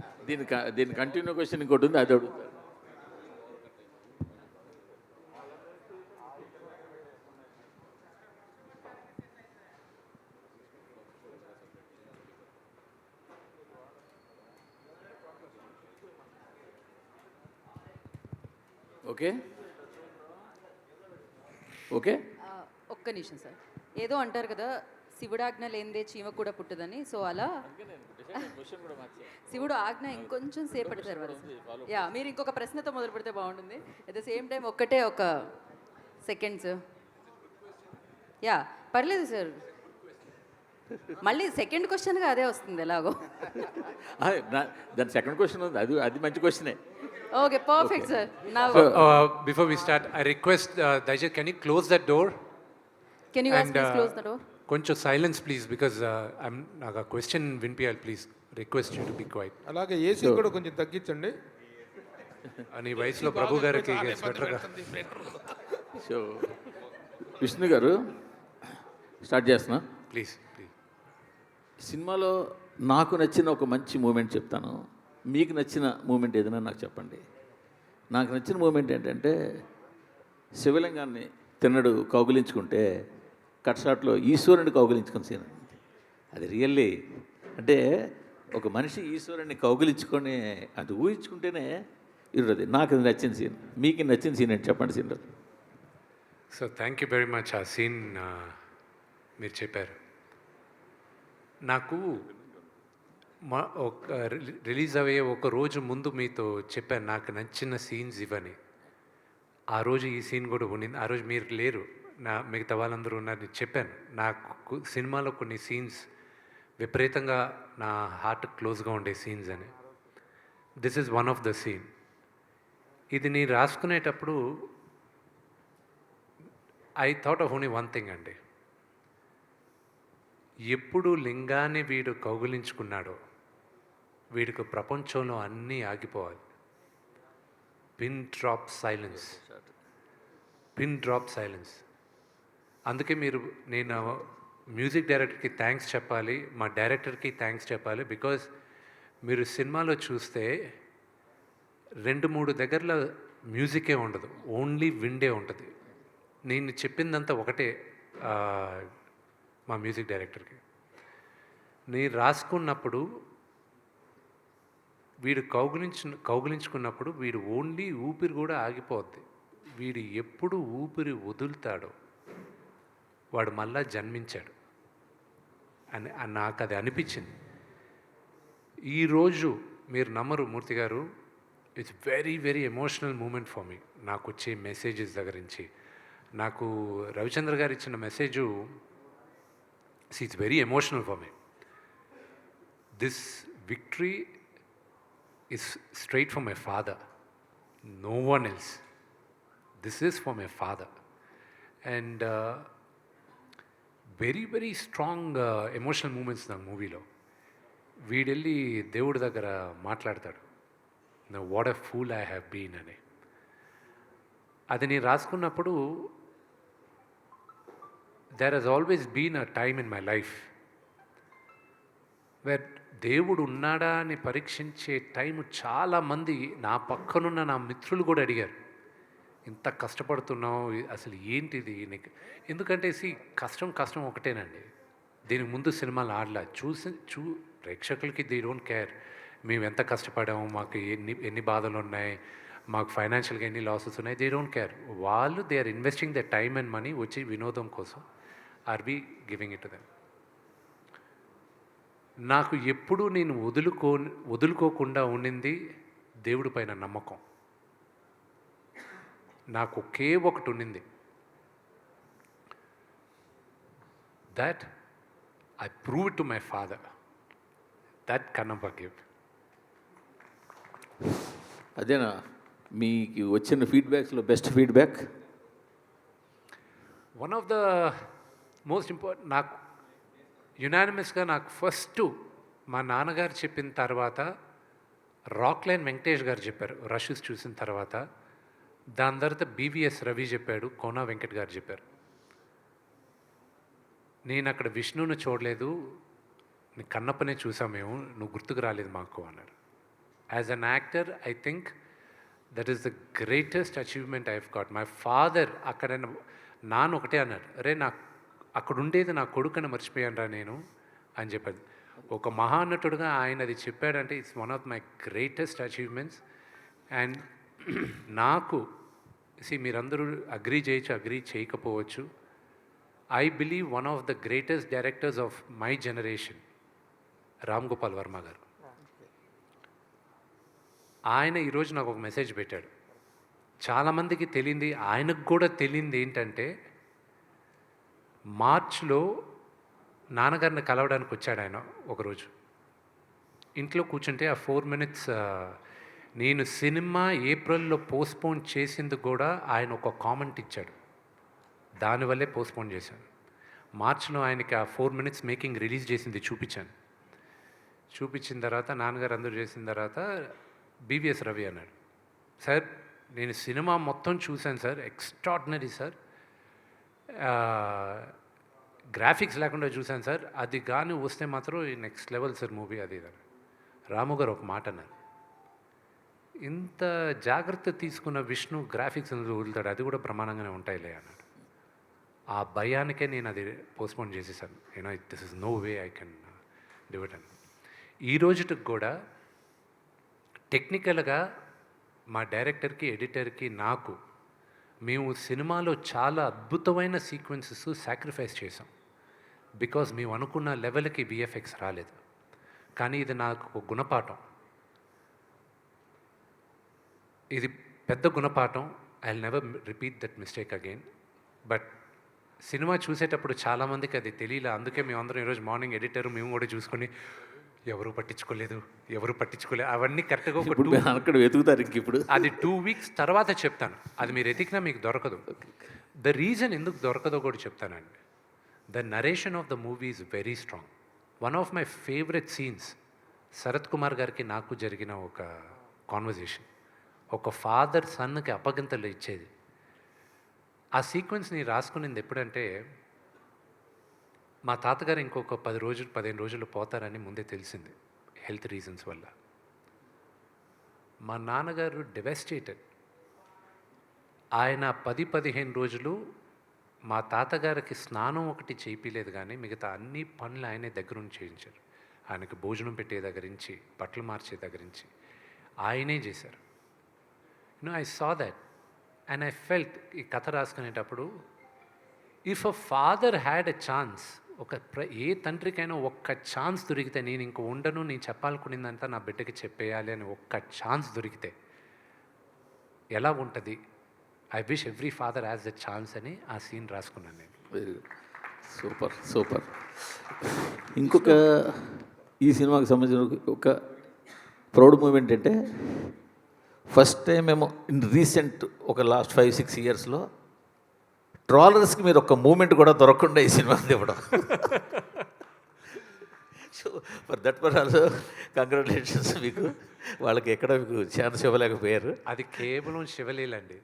దీని కంటిన్యూ క్వశ్చన్ ఇంకోటి ఉంది, అది అడుగుతారు. Okay okay. ఒక్క నిమిషం సార్. ఏదో అంటారు కదా, శివుడాజ్ఞ లేనిదే చీమ కూడా పుట్టదని. సో అలా శివుడు ఆజ్ఞ ఇంకొంచెం సేపటి తర్వాత యా, మీరు ఇంకొక ప్రశ్నతో మొదలు పెడితే బాగుంటుంది. అట్ ద సేమ్ టైం ఒక సెకండ్స్. యా, పర్లేదు సార్. మళ్ళీ సెకండ్ క్వశ్చన్గా అదే వస్తుంది ఎలాగో. దాని సెకండ్ క్వశ్చన్ ఉంది, అది మంచి క్వశ్చనే. Okay, perfect sir. నా before we start, I request దయచేసి can you close that door? Can you guys please close the door? కొంచెం సైలెన్స్ ప్లీజ్, బికాజ్ నాకు ఆ క్వశ్చన్ వినిపించాలి. Please request you to be quiet. అలాగే ఏసీ కూడా కొంచెం తగ్గించండి. అని వయసులో ప్రభు గారికి స్వెటర్గా. సో విష్ణు గారు స్టార్ట్ చేస్తున్నా. Please please. సినిమాలో నాకు నచ్చిన ఒక మంచి మూమెంట్ చెప్తాను, మీకు నచ్చిన మూమెంట్ ఏదైనా నాకు చెప్పండి. నాకు నచ్చిన మూమెంట్ ఏంటంటే శివలింగాన్ని తిన్నడు కౌగిలించుకుంటే కట్ షాట్లో ఈశ్వరుని కౌగిలించుకున్న సీన్. అది రియల్లీ అంటే ఒక మనిషి ఈశ్వరుని కౌగిలించుకొని అది ఊహించుకుంటేనే ఇరుది. నాకు అది నచ్చిన సీన్. మీకు నచ్చిన సీన్ ఏంటి చెప్పండి సీన్లో. So thank you very much. ఆ సీన్ మీరు చెప్పారు. నాకు రిలీజ్ అయ్యే ఒక రోజు ముందు మీతో చెప్పాను నాకు నచ్చిన సీన్స్ ఇవని. ఆ రోజు ఈ సీన్ కూడా ఉండింది. ఆ రోజు మీరు లేరు, మిగతా వాళ్ళందరూ ఉన్నారు. నేను చెప్పాను నాకు సినిమాలో కొన్ని సీన్స్ విపరీతంగా నా హార్ట్ క్లోజ్గా ఉండే సీన్స్ అని. This is one of the scene. ఇది నేను రాసుకునేటప్పుడు I thought of only one thing అండి. ఎప్పుడు లింగాన్ని వీడు కౌగిలించుకున్నాడో వీడికి ప్రపంచంలో అన్నీ ఆగిపోవాలి. Pin drop silence, pin drop silence. అందుకే నేను మ్యూజిక్ డైరెక్టర్కి థ్యాంక్స్ చెప్పాలి, మా డైరెక్టర్కి థ్యాంక్స్ చెప్పాలి. బికాజ్ మీరు సినిమాలో చూస్తే 2-3 దగ్గరలో మ్యూజికే ఉండదు, ఓన్లీ విండే ఉంటుంది. నేను చెప్పిందంతా ఒకటే మా మ్యూజిక్ డైరెక్టర్కి. నేను రాసుకున్నప్పుడు వీడు కౌగిలించుకున్నప్పుడు వీడు ఓన్లీ ఊపిరి కూడా ఆగిపోద్ది. వీడు ఎప్పుడు ఊపిరి వదులుతాడో వాడు మళ్ళా జన్మించాడు అని నాకు అది అనిపించింది. ఈరోజు మీరు నమ్మరు మూర్తి గారు, it's very very emotional moment for me. నాకు వచ్చే మెసేజెస్ దగ్గర నుంచి నాకు రవిచంద్ర గారు ఇచ్చిన message it's very emotional for me. This victory is straight from my father, no one else. This is for my father. And very very strong emotional moments నా మూవీలో. వీడెళ్ళి దేవుడి దగ్గర మాట్లాడతాడు, what a fool I have been అని. అది నేను రాసుకున్నప్పుడు there he's always been a time in my life where దేవుడు ఉన్నాడా అని పరీక్షించే టైం చాలామంది నా పక్కనున్న నా మిత్రులు కూడా అడిగారు, ఇంత కష్టపడుతున్నావు అసలు ఏంటిది నీకు? ఎందుకంటే కష్టం ఒకటేనండి. దీనికి ముందు సినిమాలు ఆడలా ప్రేక్షకులకి దే డోంట్ కేర్ మేము ఎంత కష్టపడాము, మాకు ఎన్ని బాధలు ఉన్నాయి, మాకు ఫైనాన్షియల్గా ఎన్ని లాసెస్ ఉన్నాయి, దే డోంట్ కేర్. వాళ్ళు they are investing the time and money వచ్చి వినోదం కోసం. Are we giving it to them. నాకు ఎప్పుడూ నేను వదులుకోకుండా ఉండింది దేవుడి పైన నమ్మకం. నాకు ఒకే ఒకటి ఉండింది, that I prove it to my father, that Kannappa give. అదేనా మీకు వచ్చిన ఫీడ్బ్యాక్స్లో best feedback? One of the most important నాకు యునానిమస్గా నాకు ఫస్ట్ మా నాన్నగారు చెప్పిన తర్వాత రాక్లైన్ వెంకటేష్ గారు చెప్పారు రషెస్ చూసిన తర్వాత. దాని తర్వాత బీవీఎస్ రవి చెప్పాడు, కోనా వెంకట్ గారు చెప్పారు. నేను అక్కడ విష్ణుని చూడలేదు, నీ కన్నప్పనే చూసాం మేము, నువ్వు గుర్తుకు రాలేదు మాకు అన్నారు. As an actor I think that is the greatest achievement I have got. My father అక్కడ నాన్న ఒకటే అన్నారు, అరే నాకు అక్కడ ఉండేది నా కొడుకుని మర్చిపోయాను రా నేను అని చెప్పాడు. ఒక మహానటుడుగా ఆయన అది చెప్పాడంటే it's one of my greatest achievements. And నాకు మీరందరూ అగ్రీ చేయొచ్చు, అగ్రీ చేయకపోవచ్చు. I believe one of the greatest directors of my generation Ram Gopal Varma గారు. ఆయన ఈరోజు నాకు ఒక మెసేజ్ పెట్టాడు. చాలామందికి తెలియంది, ఆయనకు కూడా తెలియంది ఏంటంటే మార్చ్లో నాన్నగారిని కలవడానికి వచ్చాడు ఆయన ఒకరోజు. ఇంట్లో కూర్చుంటే ఆ 4 minutes నేను సినిమా ఏప్రిల్లో పోస్ట్పోన్ చేసింది కూడా ఆయన ఒక కామెంట్ ఇచ్చాడు, దానివల్లే పోస్ట్పోన్ చేశాను. మార్చ్లో ఆయనకి ఆ 4 minutes మేకింగ్ రిలీజ్ చేసింది చూపించాను. చూపించిన తర్వాత నాన్నగారు అందరూ చేసిన తర్వాత బీవీఎస్ రవి అన్నాడు, సార్ నేను సినిమా మొత్తం చూశాను సార్, ఎక్స్ట్రాడినరీ సార్, గ్రాఫిక్స్ లేకుండా చూశాను సార్, అది కానీ వస్తే మాత్రం నెక్స్ట్ లెవెల్ సార్ మూవీ అది ఇది. రాము గారు ఒక మాట అన్నారు, ఇంత జాగ్రత్త తీసుకున్న విష్ణు గ్రాఫిక్స్ వదులుతాడు, అది కూడా ప్రమాణంగానే ఉంటాయిలే అన్నాడు. ఆ భయానికే నేను అది పోస్ట్పోన్ చేసేసాను. This is no way I can do it అని. ఈ రోజుకి కూడా టెక్నికల్గా మా డైరెక్టర్కి, ఎడిటర్కి, నాకు మేము సినిమాలో చాలా అద్భుతమైన సీక్వెన్సెస్ సాక్రిఫైస్ చేసాం. బికాజ్ మేము అనుకున్న లెవెల్కి విఎఫ్ఎక్స్ రాలేదు. కానీ ఇది నాకు ఒక గుణపాఠం, ఇది పెద్ద గుణపాఠం. I will never repeat that mistake again. But cinema చూసేటప్పుడు చాలామందికి అది తెలియలే. అందుకే మేమందరం ఈరోజు మార్నింగ్ ఎడిటర్ మేము కూడా చూసుకొని ఎవరు పట్టించుకోలేదు అవన్నీ కరెక్ట్గా ఒక ఇప్పుడు మీరు అక్కడ వెతుకుతారు ఇంక ఇప్పుడు. అది 2 వీక్స్ తర్వాత చెప్తాను. అది మీరు ఎతికినా మీకు దొరకదు. ద రీజన్ ఎందుకు దొరకదో కూడా చెప్తానండి. The narration of the movie is very strong. One of my favourite scenes Sarath Kumar గారికి నాకు జరిగిన ఒక కాన్వర్జేషన్. ఒక ఫాదర్ సన్కి అప్పగింతలు ఇచ్చేది. ఆ సీక్వెన్స్ని రాసుకునింది ఎప్పుడంటే, మా తాతగారు ఇంకొక 15 రోజులు పోతారని ముందే తెలిసింది హెల్త్ రీజన్స్ వల్ల. మా నాన్నగారు డెవెస్టేటెడ్. ఆయన 10-15 రోజులు మా తాతగారికి స్నానం ఒకటి చేయించలేదు, కానీ మిగతా అన్ని పనులు ఆయనే దగ్గరుండి చేయించారు. ఆయనకి భోజనం పెట్టే దగ్గర నుంచి, బట్టలు మార్చే దగ్గర నుంచి ఆయనే చేశారు. I saw that and I felt, ఈ కథ రాసుకునేటప్పుడు, if a father had a chance, ఏ తండ్రికైనా ఒక్క ఛాన్స్ దొరికితే, నేను ఇంక ఉండను, నేను చెప్పాలనుకునేదంతా నా బిడ్డకి చెప్పేయాలి అని ఒక్క ఛాన్స్ దొరికితే ఎలా ఉంటుంది? I wish every father has a chance అని ఆ సీన్ రాసుకున్నాను నేను. Very good, super super. ఇంకొక ఈ సినిమాకి సంబంధించిన ఒక ప్రౌడ్ మూమెంట్ అంటే, ఫస్ట్ టైం మేము ఇన్ రీసెంట్ ఒక లాస్ట్ 5-6 ఇయర్స్లో ట్రాలర్స్కి మీరు ఒక మూమెంట్ కూడా దొరకకుండా ఈ సినిమా ఇవ్వడం. So for that per also congratulations మీకు. వాళ్ళకి ఎక్కడ మీకు ఛాన్స్ ఇవ్వలేకపోయారు. అది కేవలం శివలీలండి.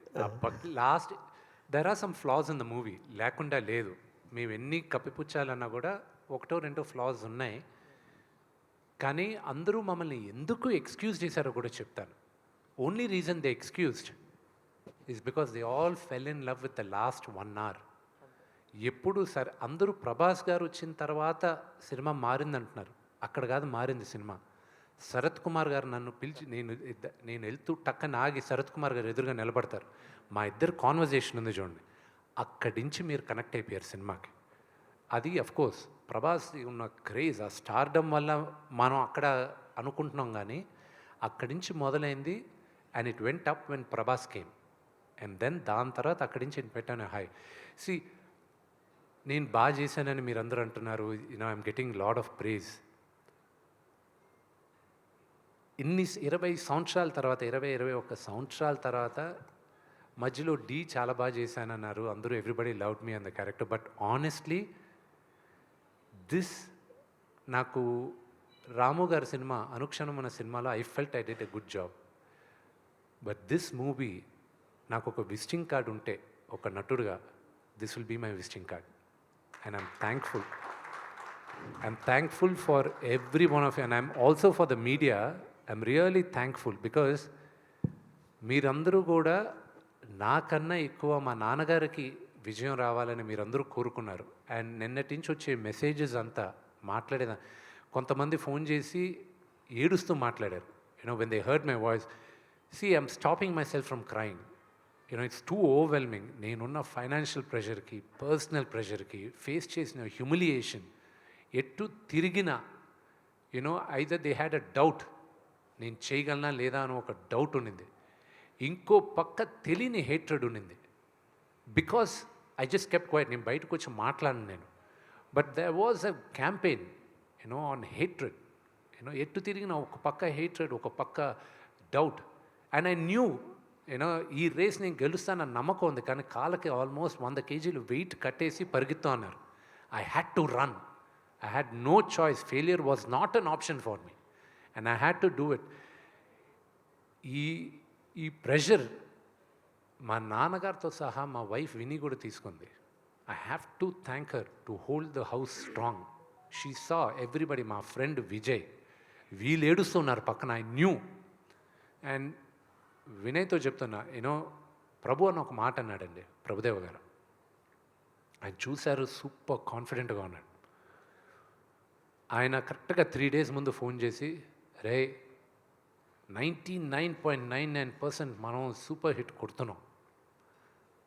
Last there are some flaws in the movie, లేకుండా లేదు. మేము ఎన్ని కప్పిపుచ్చాలన్నా కూడా 1-2 ఫ్లాస్ ఉన్నాయి. కానీ అందరూ మమ్మల్ని ఎందుకు ఎక్స్క్యూజ్ చేశారో కూడా చెప్తాను. Only reason they excused is because they all fell in love with the last 1 hour. ఎప్పుడు సరే అందరూ ప్రభాస్ గారు వచ్చిన తర్వాత సినిమా మారిందంటున్నారు. అక్కడ కాదు మారింది సినిమా. శరత్ కుమార్ గారు నన్ను పిలిచి, నేను వెళ్తూ టక్కన ఆగి శరత్ కుమార్ గారు ఎదురుగా నిలబడతారు. మా ఇద్దరు కాన్వర్జేషన్ ఉంది చూడండి, అక్కడి నుంచి మీరు కనెక్ట్ అయిపోయారు సినిమాకి. అది అఫ్కోర్స్ ప్రభాస్ ఉన్న క్రేజ్, ఆ స్టార్డమ్ వల్ల మనం అక్కడ అనుకుంటున్నాం, కానీ అక్కడి నుంచి మొదలైంది. And it went up when Prabhas came. And then దాని తర్వాత అక్కడి నుంచి నేను పెట్టాను హై. సి, నేను బాగా చేశానని మీరు అందరూ అంటున్నారు. I'm getting lot of praise. 20 సంవత్సరాల తర్వాత, 21 సంవత్సరాల తర్వాత మధ్యలో చాలా బాగా చేశానన్నారు అందరూ. Everybody loved me on the character. But honestly నాకు రాము గారి సినిమా అనుక్షణం అన్న సినిమాలో I felt I did a good job. But this movie నాకు ఒక విజిటింగ్ కార్డ్ ఉంటే, ఒక నటుడుగా, this will be my visiting card. And I'm thankful. I'm thankful for every one of you. And I'm also for the media. I'm really thankful because మీరందరూ కూడా నాకన్నా ఎక్కువ మా నాన్నగారికి విజయం రావాలని మీరందరూ కోరుకున్నారు. అండ్ నిన్నటి నుంచి వచ్చే మెసేజెస్ అంతా మాట్లాడేదా, కొంతమంది ఫోన్ చేసి ఏడుస్తూ మాట్లాడారు. When they heard my voice. See, I'm stopping myself from crying. It's too overwhelming. నేనున్న ఫైనాన్షియల్ ప్రెషర్కి, పర్సనల్ ప్రెషర్కి, ఫేస్ చేసిన హ్యూమిలియేషన్, ఎటు తిరిగినా either they had a doubt, నేను చేయగలనా లేదా అని ఒక డౌట్ ఉన్నింది. ఇంకో పక్క తెలియని హేట్రెడ్ ఉన్నింది. Because I just kept quiet. నేను బయటకు వచ్చి మాట్లాడను నేను. But there was a campaign on hatred. ఎటు తిరిగిన ఒక పక్క హేట్రెడ్, ఒక పక్క డౌట్. అండ్ ఐ న్యూ ఈ రేస్ నేను గెలుస్తానన్న నమ్మకం ఉంది. కానీ కాళ్ళకి ఆల్మోస్ట్ 100 kgs వెయిట్ కట్టేసి పరిగెత్తు అన్నారు. I had to run. I had no choice. Failure was not an option for me and I had to do it. ఈ ప్రెషర్ మా నాన్నగారితో సహా మా వైఫ్ విని కూడా తీసుకుంది. I have to thank her to hold the house strong. She saw everybody. మా friend Vijay, వీళ్ళు ఏడుస్తున్నారు పక్కన. I knew. అండ్ వినయ్తో చెప్తున్నా, ప్రభు అని ఒక మాట అన్నాడండి ప్రభుదేవ గారు. ఆయన చూశారు, సూపర్ కాన్ఫిడెంట్గా ఉన్నాడు. ఆయన కరెక్ట్గా 3 days ముందు ఫోన్ చేసి, రే 99.99% మనం సూపర్ హిట్ కొడుతున్నాం,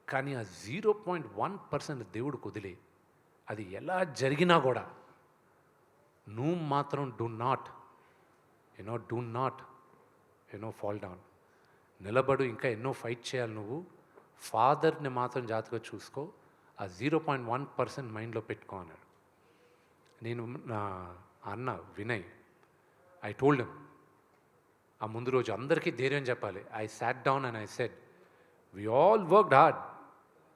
కానీ ఆ 0.1% దేవుడు కుదిలి, అది ఎలా జరిగినా కూడా నువ్వు మాత్రం డూ నాట్ ఫాల్ డౌన్, నిలబడు, ఇంకా ఎన్నో ఫైట్ చేయాలి నువ్వు. ఫాదర్ని మాత్రం జాగ్రత్తగా చూసుకో, ఆ 0.1% మైండ్లో పెట్టుకో అన్నాడు. నేను నా అన్న వినయ్, ఐ టోల్డ్ హిమ్. ఆ ముందు రోజు అందరికీ ధైర్యం చెప్పాలి. I sat down and I said, we all worked hard,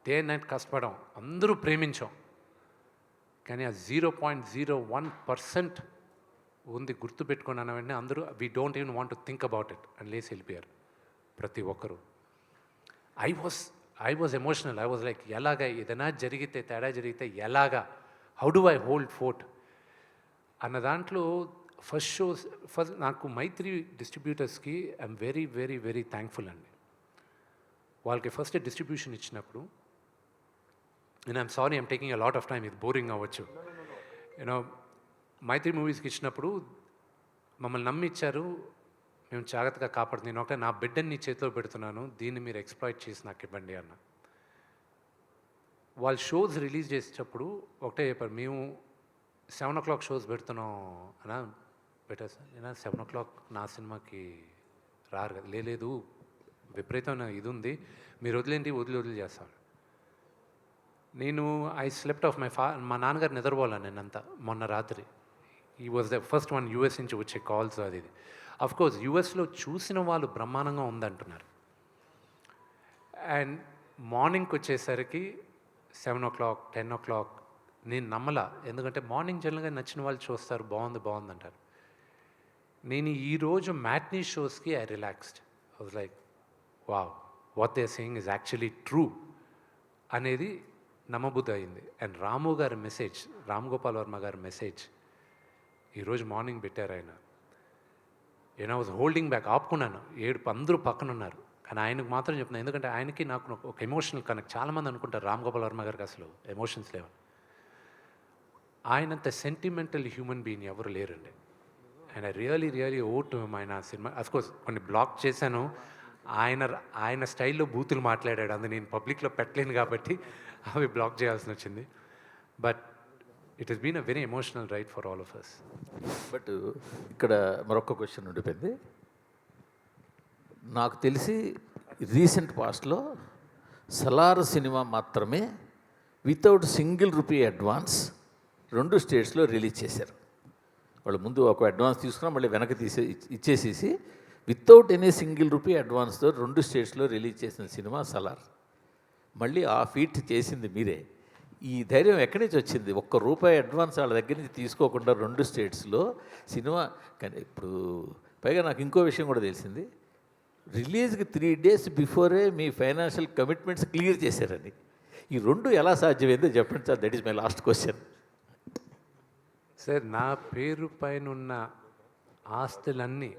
day and night కష్టపడాం, అందరూ ప్రేమించాం, కానీ ఆ 0.01% ఉంది గుర్తుపెట్టుకున్నాను. వెంటనే అందరూ we don't even want to think about it అని లేసి వెళ్ళిపోయారు ప్రతి ఒక్కరూ. I was emotional. I was like, ఎలాగా ఏదైనా జరిగితే, తేడా జరిగితే ఎలాగా, how do I hold fort అన్న దాంట్లో ఫస్ట్ నాకు మైత్రి డిస్ట్రిబ్యూటర్స్కి I'm very very very thankful అండి. వాళ్ళకి ఫస్ట్ డిస్ట్రిబ్యూషన్ ఇచ్చినప్పుడు, and I'm sorry I'm taking a lot of time, ఇది బోరింగ్ అవ్వచ్చు, యూనో, మైత్రి మూవీస్కి ఇచ్చినప్పుడు మమ్మల్ని నమ్మి ఇచ్చారు, మేము జాగ్రత్తగా కాపాడుతుంది. నేను ఒకటే, నా బిడ్డని నీ చేతిలో పెడుతున్నాను, దీన్ని మీరు ఎక్స్ప్లాయిట్ చేసి నాకు ఇవ్వండి అన్న. వాళ్ళు షోస్ రిలీజ్ చేసేటప్పుడు ఒకటే చెప్పారు, మేము 7 o'clock షోస్ పెడుతున్నాం అన్నా, బెటర్ సార్ ఏనా 7 o'clock నా సినిమాకి రారు కదా. లేదు, విపరీతమైన ఇది ఉంది, మీరు వదిలేంటి, వదిలి చేస్తాను. నేను ఐ స్లెప్ట్ ఆఫ్ మా నాన్నగారు నిద్రపోలేను నేనంతా మొన్న రాత్రి. ఈ was the first one US నుంచి వచ్చే కాల్స్. అది అఫ్ కోర్స్ యూఎస్లో చూసిన వాళ్ళు బ్రహ్మాండంగా ఉందంటున్నారు. అండ్ మార్నింగ్కి వచ్చేసరికి 7 o'clock 10 o'clock నేను నమ్మలా, ఎందుకంటే మార్నింగ్ జనరల్గా నచ్చిన వాళ్ళు చూస్తారు, బాగుంది అంటారు. నేను ఈరోజు మ్యాట్నీ షోస్కి I relaxed. I was like, wow, what they are saying is actually true అనేది నమ్మబుద్ధి అయింది. అండ్ రాము గారి మెసేజ్, రామ్ గోపాల్ వర్మ గారి మెసేజ్ ఈరోజు మార్నింగ్ పెట్టారు ఆయన. నేను వాజ్ హోల్డింగ్ బ్యాక్, ఆపుకున్నాను, ఏడుపు, అందరూ పక్కన ఉన్నారు, కానీ ఆయనకు మాత్రం చెప్తున్నాను, ఎందుకంటే ఆయనకి నాకు ఒక ఎమోషనల్ కనెక్ట్. చాలామంది అనుకుంటారు రామ్ గోపాల్ వర్మ గారికి అసలు ఎమోషన్స్ లేవు. ఆయనంత సెంటిమెంటల్ హ్యూమన్ బీయింగ్ ఎవరు లేరండి. And I really owe to him. ఆయన సినిమా అఫ్కోర్స్ కొన్ని బ్లాక్ చేశాను, ఆయన స్టైల్లో బూతులు మాట్లాడాడు, అందుకు నేను పబ్లిక్లో పెట్టలేను కాబట్టి అవి బ్లాక్ చేయాల్సి వచ్చింది. But it has been a very emotional ride for all of us. But ఇక్కడ మరొక క్వశ్చన్ ఉండిపోయింది. నాకు తెలిసి రీసెంట్ పాస్ట్లో సలార్ సినిమా మాత్రమే వితౌట్ సింగిల్ రూపీ అడ్వాన్స్ 2 స్టేట్స్లో రిలీజ్ చేశారు. వాళ్ళు ముందు ఒక అడ్వాన్స్ తీసుకున్నా మళ్ళీ వెనక్కి ఇచ్చేసేసి వితౌట్ ఎనీ సింగిల్ రూపీ అడ్వాన్స్తో 2 స్టేట్స్లో రిలీజ్ చేసిన సినిమా సలార్. మళ్ళీ ఆ ఫీట్ చేసింది మీరే. ఈ ధైర్యం ఎక్కడి నుంచి వచ్చింది? ₹1 అడ్వాన్స్ వాళ్ళ దగ్గర నుంచి తీసుకోకుండా 2 స్టేట్స్లో సినిమా. కానీ ఇప్పుడు పైగా నాకు ఇంకో విషయం కూడా తెలిసింది, రిలీజ్కి 3 days బిఫోరే మీ ఫైనాన్షియల్ కమిట్మెంట్స్ క్లియర్ చేశారని. ఈ 2 ఎలా సాధ్యమైందో చెప్పండి sir. That is my last question. Sir, నా పేరు పైన ఉన్న ఆస్తులన్నీ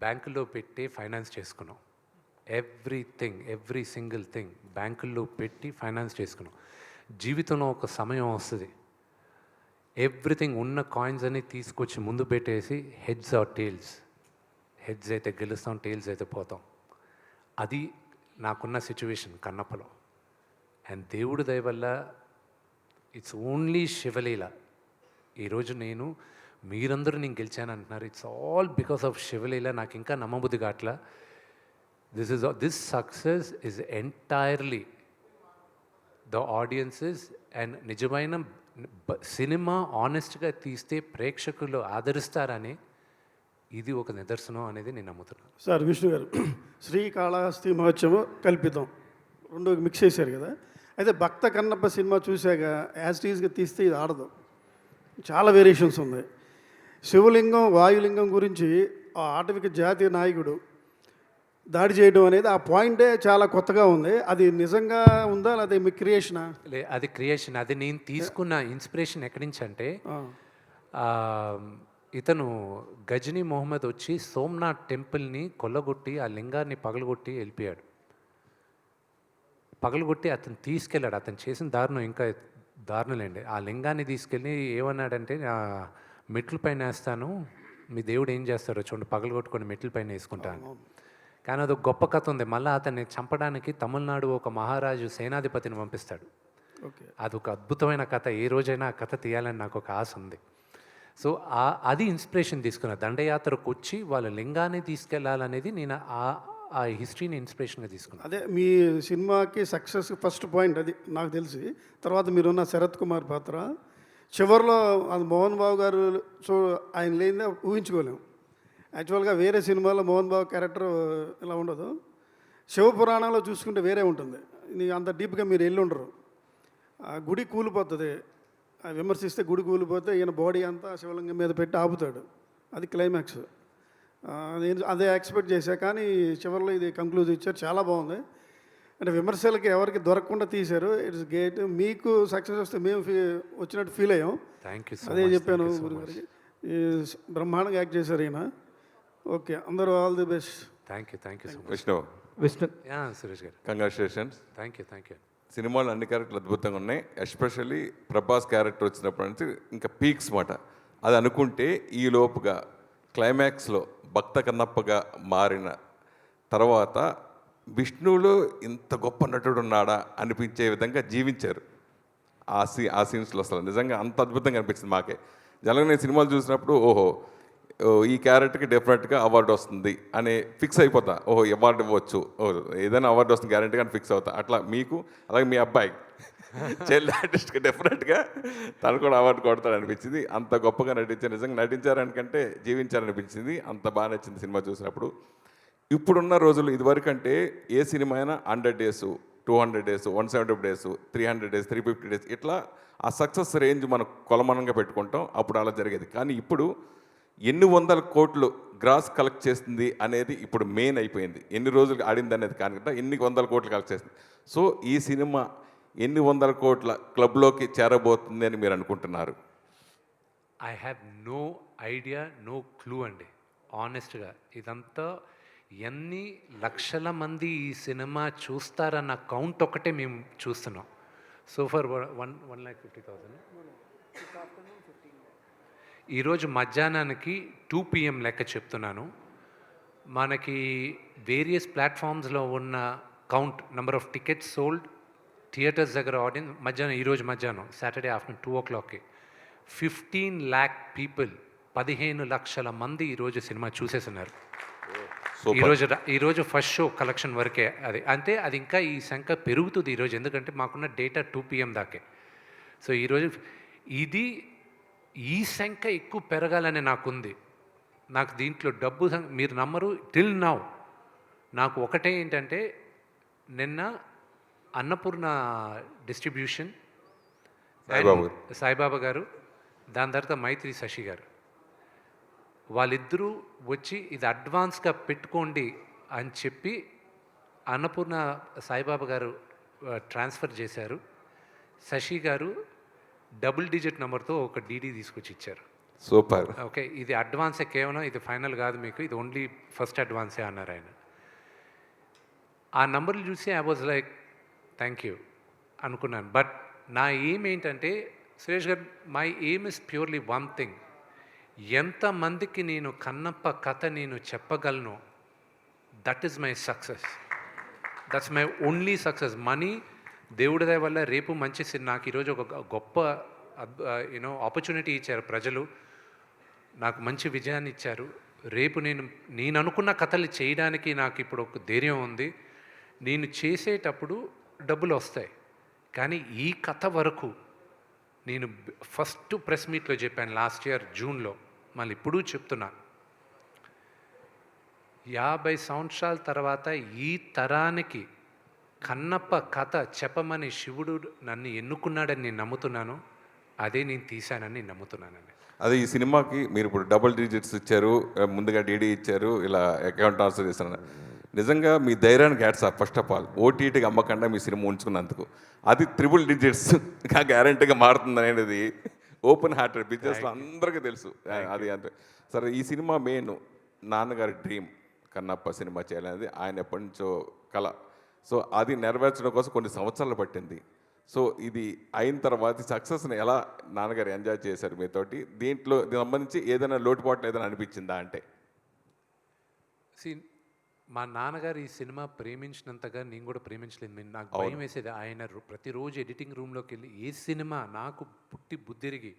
బ్యాంకులో పెట్టి ఫైనాన్స్ చేసుకున్నాం. ఎవ్రీథింగ్, ఎవ్రీ సింగిల్ థింగ్ బ్యాంకుల్లో పెట్టి ఫైనాన్స్ చేసుకున్నాం. జీవితంలో ఒక సమయం వస్తుంది, ఎవ్రీథింగ్ ఉన్న కాయిన్స్ అన్ని తీసుకొచ్చి ముందు పెట్టేసి హెడ్స్ ఆర్ టేల్స్, హెడ్స్ అయితే గెలుస్తాం, టేల్స్ అయితే పోతాం. అది నాకున్న సిచ్యువేషన్ కన్నప్పలో. అండ్ దేవుడి దయ వల్ల ఇట్స్ ఓన్లీ శివలీల. ఈరోజు మీరందరూ నేను గెలిచాను అంటున్నారు. ఇట్స్ ఆల్ బికాస్ ఆఫ్ శివలీల. నాకు ఇంకా నమ్మబుద్ధి కావట్లా. This success is entirely the audiences. And నిజమైన సినిమా ఆనెస్ట్గా తీస్తే ప్రేక్షకులు ఆదరిస్తారని ఇది ఒక నిదర్శనం అనేది నేను నమ్ముతున్నాను. సార్, విష్ణు గారు, శ్రీకాళహస్తి మహోత్సవం కల్పితం 2 మిక్స్ చేశారు కదా. అయితే భక్త కన్నప్ప సినిమా చూశాక యాజ్ టీజ్గా తీస్తే ఇది ఆడదు, చాలా వేరియేషన్స్ ఉన్నాయి. శివలింగం, వాయులింగం గురించి ఆ ఆటవిక జాతీయ నాయకుడు దాడి చేయడం అనేది ఆ పాయింటే చాలా కొత్తగా ఉంది. అది నిజంగా ఉందా లేదా మీ క్రియేషనా? అది క్రియేషన్. అది నేను తీసుకున్న ఇన్స్పిరేషన్ ఎక్కడి నుంచి అంటే, ఇతను గజనీ మొహమ్మద్ వచ్చి సోమనాథ్ టెంపుల్ని కొల్లగొట్టి ఆ లింగాన్ని పగలగొట్టి వెళ్ళిపోయాడు. పగలగొట్టి అతను తీసుకెళ్ళాడు. అతను చేసిన దారుణం ఇంకా దారుణలేండి. ఆ లింగాన్ని తీసుకెళ్ళి ఏమన్నాడంటే, మెట్ల పైన వేస్తాను, మీ దేవుడు ఏం చేస్తారో చూడండి, పగలగొట్టుకొని మెట్ల పైన వేసుకుంటాను. కానీ అదొక గొప్ప కథ ఉంది. మళ్ళీ అతన్ని చంపడానికి తమిళనాడు ఒక మహారాజు సేనాధిపతిని పంపిస్తాడు. అదొక అద్భుతమైన కథ. ఏ రోజైనా ఆ కథ తీయాలని నాకు ఒక ఆశ ఉంది. సో అది ఇన్స్పిరేషన్ తీసుకున్నా. దండయాత్రకు వచ్చి వాళ్ళ లింగాన్ని తీసుకెళ్లాలనేది నేను ఆ హిస్టరీని ఇన్స్పిరేషన్గా తీసుకున్నాను. అదే మీ సినిమాకి సక్సెస్ ఫస్ట్ పాయింట్ అది నాకు తెలిసి. తర్వాత మీరున్న శరత్ కుమార్ పాత్ర, చివరిలో అది మోహన్ బాబు గారు ఆయన లేనిదే ఊహించుకోలేము. యాక్చువల్గా వేరే సినిమాలో మోహన్ బాబు క్యారెక్టర్ ఇలా ఉండదు. శివపురాణంలో చూసుకుంటే వేరే ఉంటుంది. అంత డీప్గా మీరు వెళ్ళి ఉండరు. ఆ గుడి కూలిపోతుంది, విమర్శిస్తే గుడి కూలిపోతే ఈయన బాడీ అంతా శివలింగం మీద పెట్టి ఆపుతాడు. అది క్లైమాక్స్. నేను అదే ఎక్స్పెక్ట్ చేశా, కానీ చివరిలో ఇది కంక్లూజ్ ఇచ్చారు. చాలా బాగుంది. అంటే విమర్శలకి ఎవరికి దొరకకుండా తీశారు. It's great. మీకు సక్సెస్ వస్తే మేము వచ్చినట్టు ఫీల్ అయ్యాం. Thank you. అదే చెప్పాను గురుగారికి. బ్రహ్మాండంగా యాక్ట్ చేశారు ఈయన. ఓకే, అందరూ all the best. Thank you so much. Vishnu Suresh గారు కంగ్రాచులేషన్స్. Thank you. సినిమాలో అన్ని క్యారెక్టర్లు అద్భుతంగా ఉన్నాయి. ఎస్పెషల్లీ ప్రభాస్ క్యారెక్టర్ వచ్చినప్పటి నుంచి ఇంకా పీక్స్ మాట. అది అనుకుంటే ఈ లోపుగా క్లైమాక్స్లో భక్త కన్నప్పగా మారిన తర్వాత విష్ణువులో ఇంత గొప్ప నటుడు ఉన్నాడా అనిపించే విధంగా జీవించారు ఆ సీన్స్లో. అసలు నిజంగా అంత అద్భుతంగా అనిపించింది మాకే. జనరల్గా నేను సినిమాలు చూసినప్పుడు ఈ క్యారెక్టర్కి డెఫినెట్గా అవార్డు వస్తుంది అని ఫిక్స్ అయిపోతా. అవార్డు ఇవ్వచ్చు, ఏదైనా అవార్డు వస్తుంది గ్యారెంటీగా ఫిక్స్ అవుతా. అట్లా మీకు, అలాగే మీ అబ్బాయి చైల్డ్ ఆర్టిస్ట్కి డెఫినెట్గా తను కూడా అవార్డు కొడతాడు అనిపించింది. అంత గొప్పగా నటించారు. నిజంగా నటించారనికంటే జీవించారనిపించింది. అంత బాగా నచ్చింది సినిమా చూసినప్పుడు. ఇప్పుడున్న రోజులు ఇదివరకు అంటే ఏ సినిమా అయినా 100 days, 200 days, 170 days, 300 days, 350 days ఇట్లా ఆ సక్సెస్ రేంజ్ మనం కొలమానంగా పెట్టుకుంటాం. అప్పుడు అలా జరిగేది. కానీ ఇప్పుడు ఎన్ని వందల కోట్లు గ్రాస్ కలెక్ట్ చేస్తుంది అనేది ఇప్పుడు మెయిన్ అయిపోయింది. ఎన్ని రోజులు ఆడింది అనేది కాకుండా ఎన్ని వందల కోట్లు కలెక్ట్ చేస్తుంది. సో ఈ సినిమా ఎన్ని వందల కోట్ల క్లబ్లోకి చేరబోతుంది అని మీరు అనుకుంటున్నారు? I have no idea, no clue అండి. ఆనెస్ట్గా ఇదంతా ఎన్ని లక్షల మంది ఈ సినిమా చూస్తారన్న కౌంట్ ఒకటే మేము చూస్తున్నాం. సో ఫర్ 1,50,000 ఈరోజు మధ్యాహ్నానికి 2 PM లెక్క చెప్తున్నాను. మనకి వేరియస్ ప్లాట్ఫామ్స్లో ఉన్న count, number of tickets sold, theatres దగ్గర ఆడియన్స్ మధ్యాహ్నం, ఈరోజు మధ్యాహ్నం సాటర్డే ఆఫ్టర్నూన్ 2 o'clockకి 15 lakh people, 15 లక్షల మంది ఈరోజు సినిమా చూసేస్తున్నారు. ఈరోజు ఫస్ట్ షో కలెక్షన్ వరకే అది. అంటే అది ఇంకా ఈ సంఖ్య పెరుగుతుంది ఈరోజు, ఎందుకంటే మాకున్న డేటా 2 PM దాకే. సో ఈరోజు ఈ సంఖ్య ఎక్కువ పెరగాలని నాకుంది. నాకు దీంట్లో డబ్బు మీరు నమ్మరు, టిల్ నౌ నాకు ఒకటే ఏంటంటే, నిన్న అన్నపూర్ణ డిస్ట్రిబ్యూషన్ సాయిబాబా గారు, దాని తర్వాత మైత్రి శశి గారు, వాళ్ళిద్దరూ వచ్చి ఇది అడ్వాన్స్గా పెట్టుకోండి అని చెప్పి అన్నపూర్ణ సాయిబాబా గారు ట్రాన్స్ఫర్ చేశారు. శశి గారు డబుల్ డిజిట్ నెంబర్తో ఒక డీడీ తీసుకొచ్చి ఇచ్చారు. సూపర్. ఓకే, ఇది అడ్వాన్సే, కేవలం ఇది ఫైనల్ కాదు మీకు, ఇది ఓన్లీ ఫస్ట్ అడ్వాన్సే అన్నారు ఆయన. ఆ నంబర్లు చూసి I was like thank you అనుకున్నాను. బట్ నా ఎయిమ్ ఏంటంటే, సురేష్ గారు, my aim is purely one thing. ఎంతమందికి నేను కన్నప్ప కథ నేను చెప్పగలను, that is my success. That's my only success. Money దేవుడి దయ వల్ల రేపు మంచి నాకు ఈరోజు ఒక గొప్ప ఆపర్చునిటీ ఇచ్చారు ప్రజలు, నాకు మంచి విజయాన్ని ఇచ్చారు. రేపు నేను అనుకున్న కథలు చేయడానికి నాకు ఇప్పుడు ఒక ధైర్యం ఉంది. నేను చేసేటప్పుడు డబ్బులు వస్తాయి, కానీ ఈ కథ వరకు నేను ఫస్ట్ ప్రెస్ మీట్లో చెప్పాను లాస్ట్ ఇయర్ జూన్లో, మళ్ళీ ఇప్పుడు చెప్తున్నా, 50 సంవత్సరాల తర్వాత ఈ తరానికి కన్నప్ప కథ చెప్పమని శివుడు నన్ను ఎన్నుకున్నాడని నేను నమ్ముతున్నాను. అదే నేను తీశానని నేను నమ్ముతున్నానండి. అదే ఈ సినిమాకి మీరు ఇప్పుడు డబుల్ డిజిట్స్ ఇచ్చారు, ముందుగా డీడీ ఇచ్చారు, ఇలా అకౌంట్ ట్రాన్స్ఫర్ చేస్తున్నారు. నిజంగా మీ ధైర్యానికి hats off. First of all ఓటీటీకి అమ్మకుండా మీ సినిమా ఉంచుకున్నందుకు. అది 3 digitsగా గ్యారంటీగా మారుతుంది అనేది ఓపెన్ హార్టెడ్ బిజినెస్లో అందరికీ తెలుసు. అది అంతే. సరే, ఈ సినిమా మెయిన్ నాన్నగారి డ్రీమ్ కన్నప్ప సినిమా చేయాలనేది ఆయన ఎప్పటి నుంచో కళ. సో అది నెరవేర్చడం కోసం కొన్ని సంవత్సరాలు పట్టింది. సో ఇది అయిన తర్వాత సక్సెస్ని ఎలా నాన్నగారు ఎంజాయ్ చేశారు మీతోటి? దీంట్లో సంబంధించి ఏదైనా లోటుపాట్లు ఏదైనా అనిపించిందా? అంటే మా నాన్నగారు ఈ సినిమా ప్రేమించినంతగా నేను కూడా ప్రేమించలేదు. నాకు భయం వేసేది. ఆయన ప్రతిరోజు ఎడిటింగ్ రూమ్లోకి వెళ్ళి ఏ సినిమా నాకు పుట్టి బుద్ధిరిగి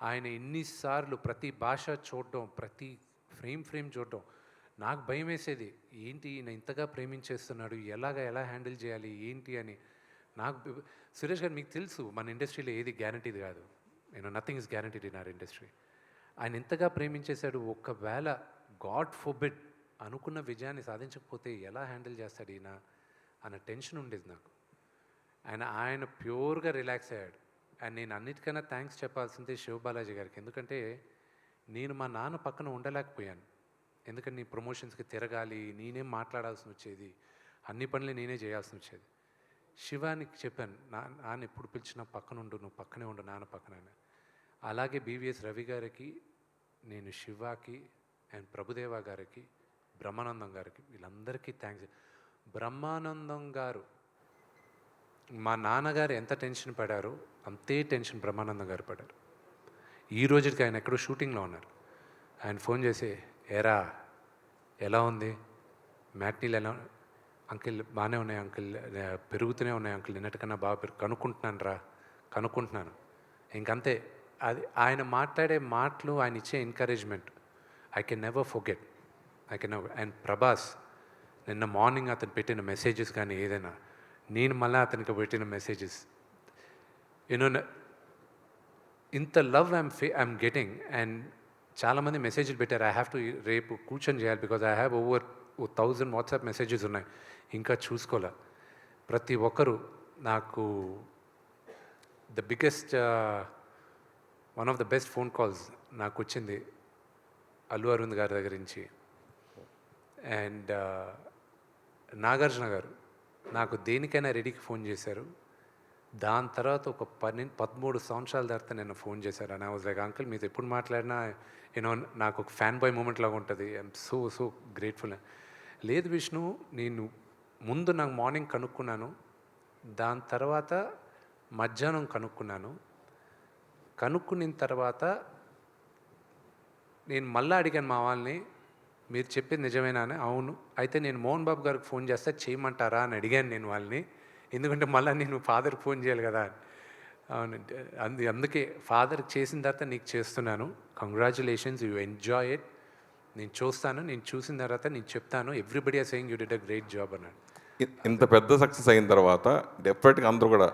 ఆయన ఎన్నిసార్లు ప్రతి భాష చూడడం, ప్రతి ఫ్రేమ్ చూడడం, నాకు భయం వేసేది. ఏంటి ఈయన ఇంతగా ప్రేమించేస్తున్నాడు, ఎలా హ్యాండిల్ చేయాలి ఏంటి అని. నాకు సురేష్ గారు, మీకు తెలుసు మన ఇండస్ట్రీలో ఏది గ్యారంటీది కాదు. Nothing is guaranteed in our industry. ఆయన ఎంతగా ప్రేమించేశాడు. ఒకవేళ గాడ్ ఫోర్బిడ్ అనుకున్న విజయాన్ని సాధించకపోతే ఎలా హ్యాండిల్ చేస్తాడు ఈయన అన్న టెన్షన్ ఉండేది నాకు. ఆయన ప్యూర్గా రిలాక్స్ అయ్యాడు. అండ్ నేను అన్నిటికన్నా థ్యాంక్స్ చెప్పాల్సిందే శివబాలాజీ గారికి. ఎందుకంటే నేను మా నాన్న పక్కన ఉండలేకపోయాను. ఎందుకంటే నీ ప్రమోషన్స్కి తిరగాలి, నేనేం మాట్లాడాల్సి వచ్చేది, అన్ని పనులు నేనే చేయాల్సి వచ్చేది. శివానికి చెప్పాను, నాన్న ఎప్పుడు పిలిచినా పక్కన ఉండు, నువ్వు పక్కనే ఉండు నాన్న పక్కన. అలాగే బీవీఎస్ రవి గారికి, నేను శివాకి అండ్ ప్రభుదేవా గారికి, బ్రహ్మానందం గారికి, వీళ్ళందరికీ థ్యాంక్స్. బ్రహ్మానందం గారు మా నాన్నగారు ఎంత టెన్షన్ పడారో అంతే టెన్షన్ బ్రహ్మానందం గారు పడారు. ఈ రోజుకి ఆయన ఎక్కడో షూటింగ్లో ఉన్నారు. ఆయన ఫోన్ చేసి, ఏరా ఎలా ఉంది, మ్యాట్నీలు ఎలా, అంకిల్ బాగానే ఉన్నాయి అంకిల్, పెరుగుతూనే ఉన్నాయి అంకిల్, నిన్నటికన్నా బాగా కనుక్కుంటున్నాను. ఇంకంతే. అది ఆయన మాట్లాడే మాటలు, ఆయన ఇచ్చే encouragement I can never forget. And Prabhas నిన్న మార్నింగ్ అతను పెట్టిన మెసేజెస్ కానీ ఏదైనా, నేను మళ్ళీ అతనికి పెట్టిన మెసేజెస్, ఇంత లవ్ ఐఎమ్ గెటింగ్. అండ్ చాలామంది మెసేజ్లు పెట్టారు. ఐ హ్యావ్ టు రేపు కూర్చొని చేయాలి, because I have over 1000 WhatsApp messages ఉన్నాయి, ఇంకా చూసుకోలే. ప్రతి ఒక్కరు నాకు the biggest one of the best phone calls నాకు వచ్చింది అల్లు అరవింద్ గారి దగ్గర నుంచి. అండ్ నాగార్జున గారు నాకు దేనికైనా రెడీకి ఫోన్ చేశారు. దాని తర్వాత ఒక 13 సంవత్సరాల తర్వాత నేను ఫోన్ చేశారు. And I was like, uncle మీతో ఎప్పుడు మాట్లాడినా నాకు ఒక ఫ్యాన్ బాయ్ మూమెంట్ లాగా ఉంటుంది. I'm so grateful. లేదు విష్ణు, నేను ముందు నాకు మార్నింగ్ కనుక్కున్నాను, దాని తర్వాత మధ్యాహ్నం కనుక్కున్న తర్వాత నేను మళ్ళీ అడిగాను మా వాళ్ళని, మీరు చెప్పింది నిజమేనా అని. అవును, అయితే నేను మోహన్ బాబు గారికి ఫోన్ చేస్తే చేయమంటారా అని అడిగాను నేను వాళ్ళని. ఎందుకంటే మళ్ళీ నేను ఫాదర్కి ఫోన్ చేయాలి కదా. అవునంటే అందుకే ఫాదర్కి చేసిన తర్వాత నీకు చేస్తున్నాను. Congratulations, you enjoy it. నేను చూసిన తర్వాత నేను చెప్తాను. Everybody are saying you did a great job అన్నాడు. ఇంత పెద్ద సక్సెస్ అయిన తర్వాత డెఫినెట్గా అందరూ కూడా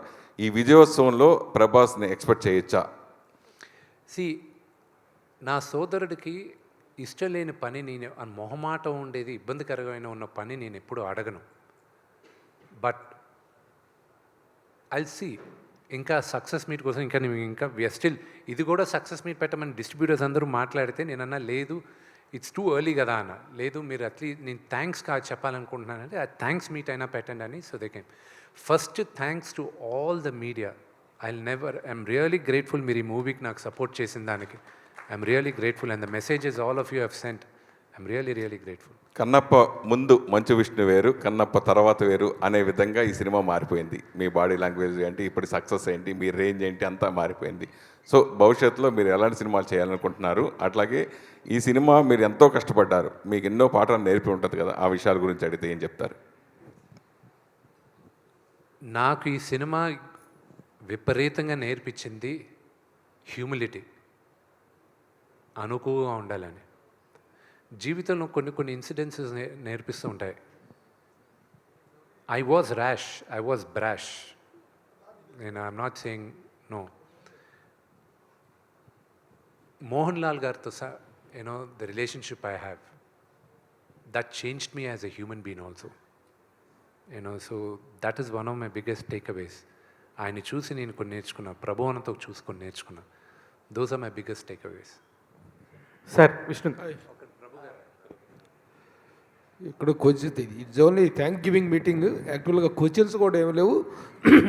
ఈ విజయోత్సవంలో ప్రభాస్ని ఎక్స్పెక్ట్ చేయొచ్చా? నా సోదరుడికి ఇష్టం లేని పని, నేను మొహమాటం ఉండేది, ఇబ్బందికరమైన ఉన్న పని నేను ఎప్పుడూ అడగను. బట్ ఐల్ సీ ఇంకా సక్సెస్ మీట్ కోసం ఇంకా విఆర్ స్టిల్, ఇది కూడా సక్సెస్ మీట్ పెట్టమని డిస్ట్రిబ్యూటర్స్ అందరూ మాట్లాడితే నేనన్నా లేదు, ఇట్స్ టూ ఎర్లీ కదా అన్న. లేదు, మీరు అట్లీస్ట్ నేను థ్యాంక్స్ చెప్పాలనుకుంటున్నానంటే ఆ థ్యాంక్స్ మీట్ అయినా పెట్టండి అని. So they can first thanks to all the media. I'm really grateful మీరు ఈ మూవీకి నాకు సపోర్ట్ చేసిన దానికి. I'm really grateful and the messages all of you have sent. I'm really grateful. Kannappa ముందు మంచు విష్ణు వేరు, కన్నప్ప తర్వాత వేరు అనే విధంగా ఈ సినిమా మారిపోయింది. మీ బాడీ లాంగ్వేజ్ ఏంటి, ఇప్పుడు సక్సెస్ ఏంటి, మీ రేంజ్ ఏంటి, అంతా మారిపోయింది. సో భవిష్యత్తులో మీరు ఎలాంటి సినిమాలు చేయాలనుకుంటున్నారు? అట్లాగే ఈ సినిమా మీరు ఎంతో కష్టపడ్డారు, మీకు ఎన్నో పాఠాలు నేర్పి ఉంటుంది కదా, ఆ విషయాల గురించి అడిగితే ఏం చెప్తారు? నాకు ఈ సినిమా విపరీతంగా నేర్పించింది హ్యూమిలిటీ, అనుకువగా ఉండాలని. జీవితంలో కొన్ని ఇన్సిడెన్సెస్ నేర్పిస్తూ ఉంటాయి. I was brash. I'm not saying no. Mohanlal గారితో the relationship I have, that changed me as a human being also. So that is one of my biggest takeaways. ఆయన్ని చూసి నేను కొన్ని నేర్చుకున్నా, ప్రభావంతో చూసుకొని నేర్చుకున్నా. Those are my biggest takeaways. Sir Vishnu, ఇక్కడ question, it's only thank giving meeting. యాక్చువల్గా క్వశ్చన్స్ కూడా ఏమి లేవు.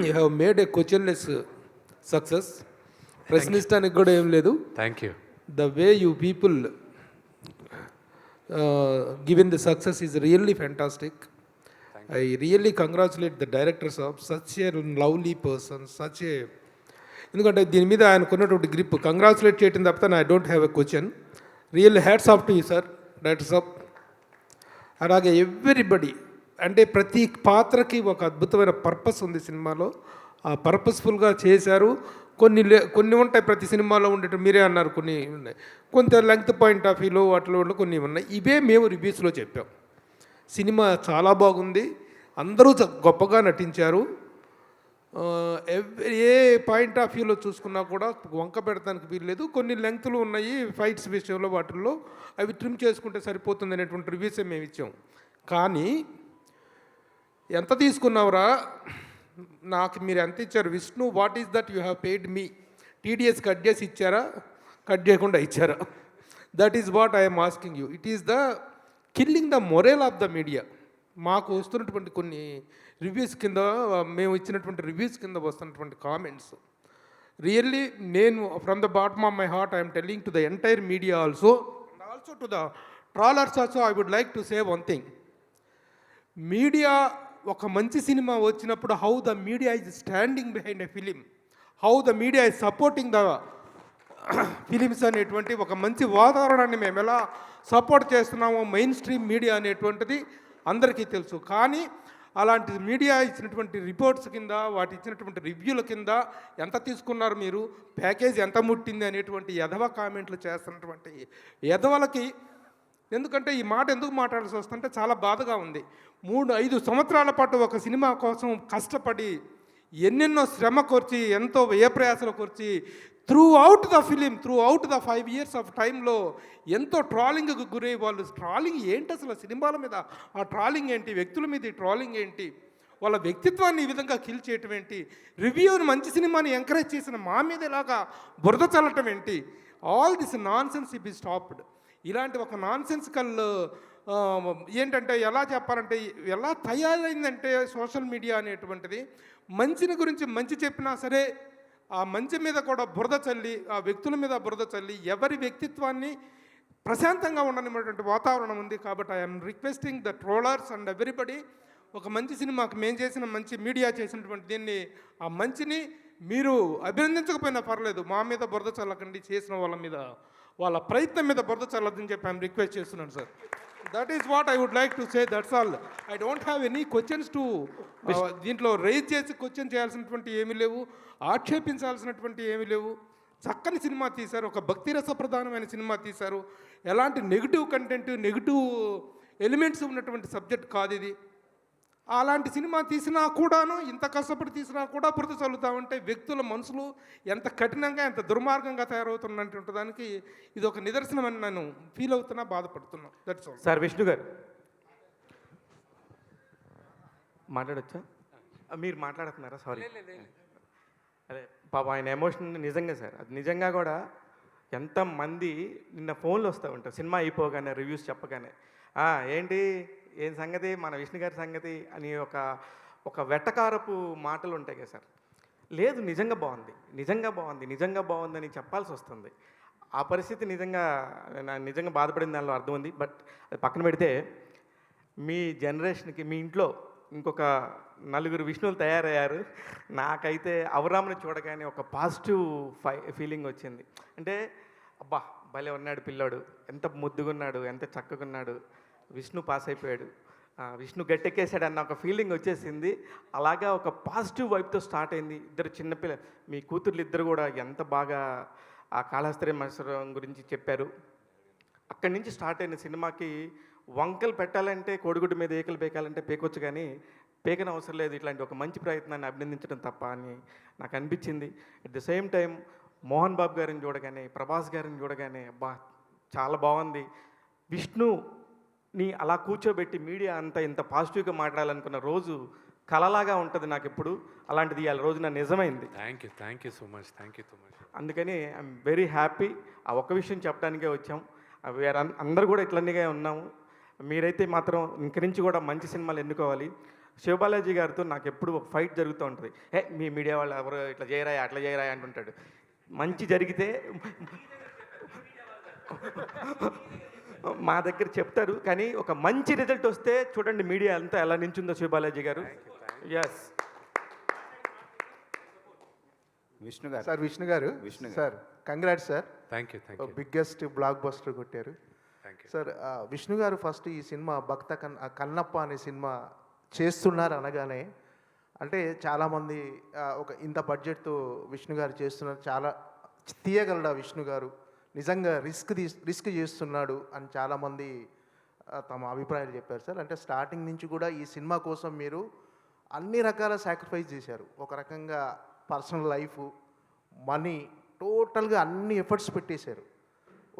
You have made a questionless success. ప్రశ్నిస్తానికి కూడా ఏం లేదు. Thank you. The way you people given the success is really fantastic. I really congratulate the directors of such a lovely person, ఎందుకంటే దీని మీద ఆయనకున్నటువంటి గ్రిప్ కంగ్రాచులేట్ చేయటం తప్పితే I don't have a question. Really hats off to you sir, directors of. అలాగే everybody, అంటే ప్రతి పాత్రకి ఒక అద్భుతమైన పర్పస్ ఉంది సినిమాలో. ఆ పర్పస్ఫుల్గా చేశారు. కొన్ని ఉంటాయి ప్రతి సినిమాలో ఉండేవి, మీరే అన్నారు కొన్ని ఉన్నాయి. కొంత లెంగ్త్ పాయింట్ ఆఫ్ వ్యూలో వాటిలో కొన్ని ఉన్నాయి. ఇవే మేము రివ్యూస్లో చెప్పాం. సినిమా చాలా బాగుంది, అందరూ గొప్పగా నటించారు. ఏ పాయింట్ ఆఫ్ వ్యూలో చూసుకున్నా కూడా వంక పెడతానికి వీల్లేదు. కొన్ని లెంగ్త్లు ఉన్నాయి ఫైట్స్ విషయంలో, వాటిల్లో అవి ట్రిమ్ చేసుకుంటే సరిపోతుంది అనేటువంటి రివ్యూస్ మేము ఇచ్చాం. కానీ ఎంత తీసుకున్నావురా, నాకు మీరు ఎంత ఇచ్చారు Vishnu, what is that you have paid me? TDS cut చేసి ఇచ్చారా, కట్ చేయకుండా ఇచ్చారా? That is what I'm asking you. It is the killing the moral of the media. మాకు వస్తున్నటువంటి కొన్ని రివ్యూస్ కింద, మేము ఇచ్చినటువంటి రివ్యూస్ కింద వస్తున్నటువంటి కామెంట్స్, రియల్లీ నేను from the bottom of my heart I'm telling to the entire media also, and also to the trollers also, I would like to say one thing. Media ఒక మంచి cinema వచ్చినప్పుడు how the media is standing behind a film, how the media is supporting the films అనేటువంటి ఒక మంచి వాతావరణాన్ని మేము ఎలా support చేస్తున్నామో మెయిన్ స్ట్రీమ్ మీడియా అనేటువంటిది అందరికీ తెలుసు. కానీ అలాంటి మీడియా ఇచ్చినటువంటి రిపోర్ట్స్ కింద, వాటి ఇచ్చినటువంటి రివ్యూల కింద ఎంత తీసుకున్నారు మీరు, ప్యాకేజ్ ఎంత ముట్టింది అనేటువంటి ఎదవ కామెంట్లు చేస్తున్నటువంటి ఎదవలకి, ఎందుకంటే ఈ మాట ఎందుకు మాట్లాడాల్సి వస్తుంటే చాలా బాధగా ఉంది. 3-5 సంవత్సరాల పాటు ఒక సినిమా కోసం కష్టపడి ఎన్నెన్నో శ్రమ కోర్చి, ఎంతో వ్యయప్రయాసలు కోర్చి, throughout the film, throughout the 5 years of టైంలో ఎంతో ట్రాలింగ్కి గురై, వాళ్ళు ట్రాలింగ్ ఏంటి అసలు, సినిమాల మీద ఆ ట్రాలింగ్ ఏంటి, వ్యక్తుల మీద ఈ ట్రాలింగ్ ఏంటి, వాళ్ళ వ్యక్తిత్వాన్ని ఈ విధంగా కిల్ చేయటం ఏంటి, రివ్యూని మంచి సినిమాని ఎంకరేజ్ చేసిన మా మీద ఇలాగా బురద చల్లటం ఏంటి, all this non sense B stopped. ఇలాంటి ఒక నాన్ సెన్సికల్ ఏంటంటే ఎలా చెప్పాలంటే, ఎలా తయారైందంటే సోషల్ మీడియా అనేటువంటిది, మంచిని గురించి మంచి చెప్పినా సరే ఆ మంచి మీద కూడా బురద చల్లి, ఆ వ్యక్తుల మీద బురద చల్లి, ఎవరి వ్యక్తిత్వాన్ని ప్రశాంతంగా ఉండనిటువంటి వాతావరణం ఉంది. కాబట్టి I'm requesting the trollers and everybody, ఒక మంచి సినిమాకి మేము చేసిన మంచి మీడియా చేసినటువంటి దీన్ని, ఆ మంచిని మీరు అభినందించకపోయినా పర్లేదు, మా మీద బురద చల్లకండి, చేసిన వాళ్ళ మీద, వాళ్ళ ప్రయత్నం మీద బురద చల్లదని చెప్పి ఐఎమ్ రిక్వెస్ట్ చేస్తున్నాను sir. That is what I would like to say, that's all. I don't have any questions to దీంట్లో రైజ్ చేసి క్వశ్చన్ చేయాల్సినటువంటి ఏమీ లేవు, ఆక్షేపించాల్సినటువంటి ఏమీ లేవు. చక్కని సినిమా తీశారు, ఒక భక్తి రస ప్రధానమైన సినిమా తీశారు. ఎలాంటి నెగిటివ్ కంటెంట్, నెగిటివ్ ఎలిమెంట్స్ ఉన్నటువంటి సబ్జెక్ట్ కాదు ఇది. అలాంటి సినిమా తీసినా కూడాను, ఇంత కష్టపడి తీసినా కూడా బురద చల్లుతామంటే వ్యక్తుల మనసులు ఎంత కఠినంగా, ఎంత దుర్మార్గంగా తయారవుతున్నటువంటి దానికి ఇది ఒక నిదర్శనం అని నేను ఫీల్ అవుతున్నా, బాధపడుతున్నా. That's all. సార్ విష్ణు గారు మాట్లాడొచ్చా? మీరు మాట్లాడుతున్నారా? సారీ. అదే పాప ఆయన ఎమోషన్ నిజంగా సార్, అది నిజంగా కూడా ఎంతమంది నిన్న ఫోన్లు వస్తూ ఉంటారు సినిమా అయిపోగానే, రివ్యూస్ చెప్పగానే, ఏంటి ఏం సంగతి, మన విష్ణు గారి సంగతి అని ఒక వెటకారపు మాటలు ఉంటాయి కదా సార్. లేదు, నిజంగా బాగుంది, నిజంగా బాగుంది, నిజంగా బాగుందని చెప్పాల్సి వస్తుంది. ఆ పరిస్థితి నిజంగా బాధపడిన దానిలో అర్థం ఉంది. బట్ అది పక్కన పెడితే, మీ జనరేషన్కి మీ ఇంట్లో ఇంకొక 4 విష్ణువులు తయారయ్యారు. నాకైతే అవరామ్ని చూడగానే ఒక పాజిటివ్ ఫీలింగ్ వచ్చింది. అంటే అబ్బా భలే ఉన్నాడు పిల్లోడు, ఎంత ముద్దుగున్నాడు, ఎంత చక్కగున్నాడు, విష్ణు పాస్ అయిపోయాడు, విష్ణు గట్టెక్కేసాడు అన్న ఒక ఫీలింగ్ వచ్చేసింది. అలాగా ఒక పాజిటివ్ వైపుతో స్టార్ట్ అయింది. ఇద్దరు చిన్నపిల్ల, మీ కూతుర్లు ఇద్దరు కూడా ఎంత బాగా ఆ కాళహస్తి మహేశ్వరం గురించి చెప్పారు. అక్కడి నుంచి స్టార్ట్ అయిన సినిమాకి వంకలు పెట్టాలంటే, కోడిగుడ్డు మీద ఏకలు పేకాలంటే పేకొచ్చు, కానీ పేకన అవసరం లేదు. ఇట్లాంటి ఒక మంచి ప్రయత్నాన్ని అభినందించడం తప్ప అని నాకు అనిపించింది. At the same time Mohan Babu గారిని చూడగానే, ప్రభాస్ గారిని చూడగానే అబ్బా చాలా బాగుంది. విష్ణుని అలా కూర్చోబెట్టి మీడియా అంతా ఇంత పాజిటివ్గా మాట్లాడాలనుకున్న రోజు కలలాగా ఉంటుంది నాకు ఎప్పుడు. అలాంటిది ఇవాళ రోజు నా నిజమైంది. Thank you so much. అందుకని ఐఎమ్ వెరీ హ్యాపీ. ఆ ఒక్క విషయం చెప్పడానికే వచ్చాం. అందరూ కూడా ఇట్లన్నీగా ఉన్నాము. మీరైతే మాత్రం ఇంక నుంచి కూడా మంచి సినిమాలు ఎన్నుకోవాలి. శివబాలాజీ గారితో నాకు ఎప్పుడు ఒక ఫైట్ జరుగుతూ ఉంటుంది. మీ మీడియా వాళ్ళు ఎవరు ఇట్లా చేయరా, అట్లా చేయరా అంటుంటాడు. మంచి జరిగితే మా దగ్గర చెప్తారు, కానీ ఒక మంచి రిజల్ట్ వస్తే చూడండి మీడియా అంతా ఎలా నించుందో శివబాలాజీ గారు. Yes Vishnu garu sir, Vishnu garu sir, congrats sir. Thank you. Biggest block buster కొట్టారు సార్. విష్ణు గారు ఫస్ట్ ఈ సినిమా భక్త కన్నప్ప అనే సినిమా చేస్తున్నారు అనగానే, అంటే చాలామంది ఒక ఇంత బడ్జెట్తో విష్ణు గారు చేస్తున్నారు, చాలా తీయగలడా విష్ణు గారు, నిజంగా రిస్క్ చేస్తున్నాడు అని చాలామంది తమ అభిప్రాయాలు చెప్పారు సార్. అంటే స్టార్టింగ్ నుంచి కూడా ఈ సినిమా కోసం మీరు అన్ని రకాల సాక్రిఫైస్ చేశారు. ఒక రకంగా పర్సనల్ లైఫ్, మనీ, టోటల్గా అన్ని ఎఫర్ట్స్ పెట్టేశారు.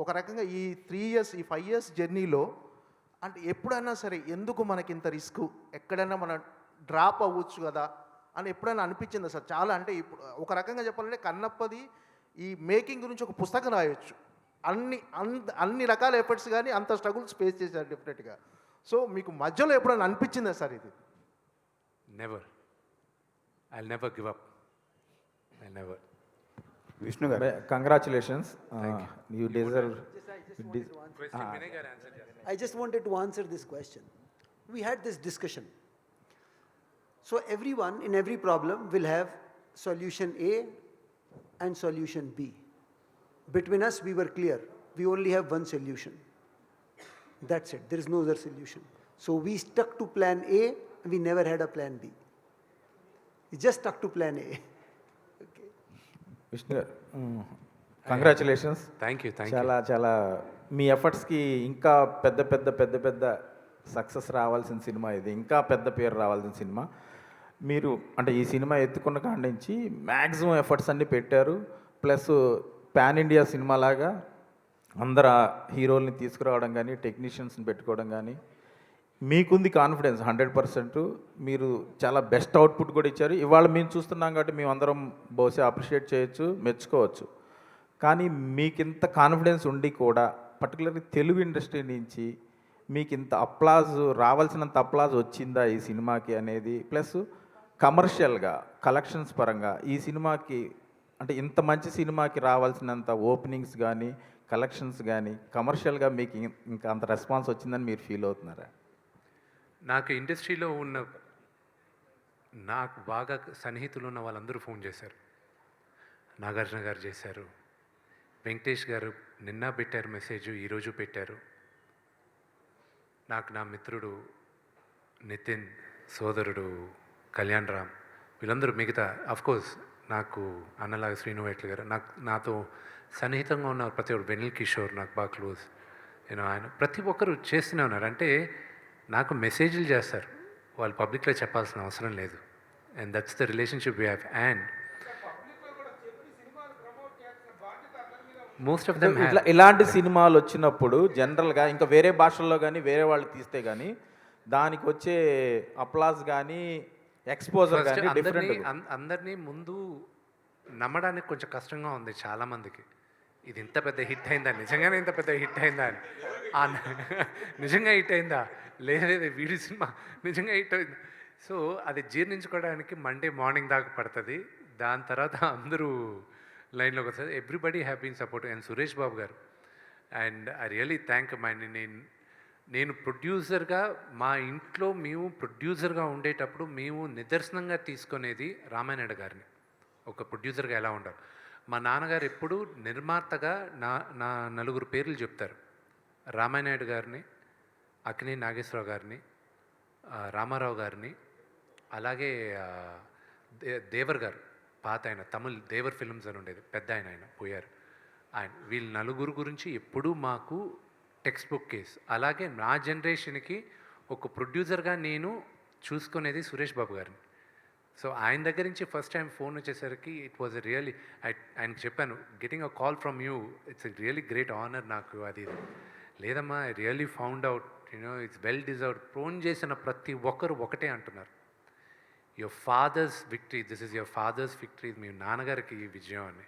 ఒక రకంగా ఈ 3 ఇయర్స్, ఈ 5 ఇయర్స్ జర్నీలో అంటే ఎప్పుడైనా సరే ఎందుకు మనకి ఇంత రిస్క్, ఎక్కడైనా మనం డ్రాప్ అవ్వచ్చు కదా అని ఎప్పుడైనా అనిపించిందా సార్? చాలా అంటే ఇప్పుడు ఒక రకంగా చెప్పాలంటే కన్నప్పది ఈ మేకింగ్ గురించి ఒక పుస్తకం రాయొచ్చు. అన్ని రకాల ఎఫర్ట్స్ కానీ అంత స్ట్రగుల్స్ ఫేస్ చేశారు డెఫినెట్గా. సో మీకు మధ్యలో ఎప్పుడైనా అనిపించిందా సార్ ఇది? Never. I never give up. I never. Vishnu గారు, congratulations. You deserve. I just wanted to answer this question. We had this discussion. So everyone in every problem will have solution A and solution B. Between us, we were clear. We only have one solution. That's it. There is no other solution. So we stuck to plan A, and we never had a plan B. We just stuck to plan A. Okay. Vishnu గారు, congratulations. Thank you. చాలా చాలా మీ ఎఫర్ట్స్కి ఇంకా పెద్ద success రావాల్సిన cinema ఇది, ఇంకా పెద్ద పేరు రావాల్సిన సినిమా. మీరు అంటే ఈ సినిమా ఎత్తుకున్న కాడి నుంచి మ్యాక్సిమం ఎఫర్ట్స్ అన్నీ పెట్టారు. ప్లస్ పాన్ ఇండియా సినిమా లాగా అందరు హీరోల్ని తీసుకురావడం కానీ, టెక్నీషియన్స్ని పెట్టుకోవడం కానీ, మీకుంది కాన్ఫిడెన్స్ 100%. మీరు చాలా బెస్ట్ అవుట్పుట్ కూడా ఇచ్చారు. ఇవాళ మేము చూస్తున్నాం కాబట్టి మేము అందరం బహుశా అప్రిషియేట్ చేయొచ్చు, మెచ్చుకోవచ్చు. కానీ మీకు ఇంత కాన్ఫిడెన్స్ ఉండి కూడా పర్టికులర్లీ తెలుగు ఇండస్ట్రీ నుంచి మీకు ఇంత అప్లాజ్, రావాల్సినంత అప్లాజ్ వచ్చిందా ఈ సినిమాకి అనేది, ప్లస్ కమర్షియల్గా కలెక్షన్స్ పరంగా ఈ సినిమాకి అంటే ఇంత మంచి సినిమాకి రావాల్సినంత ఓపెనింగ్స్ కానీ, కలెక్షన్స్ కానీ, కమర్షియల్గా మీకు ఇంకా అంత రెస్పాన్స్ వచ్చిందని మీరు ఫీల్ అవుతున్నారా? నాకు ఇండస్ట్రీలో ఉన్న నాకు బాగా సన్నిహితులు ఉన్న వాళ్ళందరూ ఫోన్ చేశారు. నాగార్జున గారు చేశారు, వెంకటేష్ గారు నిన్న పెట్టారు మెసేజ్, ఈరోజు పెట్టారు. నాకు నా మిత్రుడు నితిన్, సోదరుడు కళ్యాణ్ రామ్, వీళ్ళందరూ మిగతా అఫ్కోర్స్ నాకు అన్నలాగా శ్రీను వైట్ల గారు, నాతో సన్నిహితంగా ఉన్న ప్రతి ఒక్కరు, వెనిల్ కిషోర్ నాకు బాగా క్లోజ్. నేను ఆయన ప్రతి ఒక్కరు చేస్తూనే ఉన్నారు. అంటే నాకు మెసేజ్లు చేస్తారు, వాళ్ళు పబ్లిక్లో చెప్పాల్సిన అవసరం లేదు. And that's the relationship we have. And most of them ఇలాంటి సినిమాలు వచ్చినప్పుడు జనరల్గా ఇంకా వేరే భాషల్లో కానీ వేరే వాళ్ళు తీస్తే కానీ దానికి వచ్చే అప్లాజ్ కానీ ఎక్స్పోజర్ కానీ డిఫరెంట్. అందరినీ ముందు నమ్మడానికి కొంచెం కష్టంగా ఉంది చాలామందికి. ఇది ఇంత పెద్ద హిట్ అయిందా, నిజంగానే ఇంత పెద్ద హిట్ అయిందా అని, నిజంగా హిట్ అయిందా లేదు వీడి సినిమా నిజంగా హిట్ అయింది. సో అది జీర్ణించుకోవడానికి మండే మార్నింగ్ దాకా పడుతుంది. దాని తర్వాత అందరూ లైన్లోకి వస్తుంది. Everybody have been support. And Suresh Babu గారు, and I really thank my నేను ప్రొడ్యూసర్గా మా ఇంట్లో మేము ప్రొడ్యూసర్గా ఉండేటప్పుడు మేము నిదర్శనంగా తీసుకునేది రామానాయుడు గారిని. ఒక ప్రొడ్యూసర్గా ఎలా ఉండాలి. మా నాన్నగారు ఎప్పుడు నిర్మాతగా నా నలుగురు పేర్లు చెప్తారు. రామానాయుడు గారిని, అక్కినే నాగేశ్వరరావు గారిని, రామారావు గారిని, అలాగే దేవర్ గారు, పాత ఆయన తమిళ్ దేవర్ ఫిల్మ్స్ అని ఉండేది, పెద్ద ఆయన పోయారు. వీళ్ళ నలుగురు గురించి ఎప్పుడూ మాకు టెక్స్ట్ బుక్ కేస్. అలాగే నా జనరేషన్కి ఒక ప్రొడ్యూసర్గా నేను చూసుకునేది సురేష్ బాబు గారిని. సో ఆయన దగ్గర నుంచి ఫస్ట్ టైం ఫోన్ వచ్చేసరికి ఇట్ వాజ్ రియలీ, ఆయనకు చెప్పాను, getting a call from you it's a really great honour నాకు. అది లేదమ్మా, I really found out it's well deserved. Phone చేసిన ప్రతి ఒక్కరు ఒకటే అంటున్నారు, your father's victory, this is your father's victory, మీ నాన్నగారికి విజయం అని.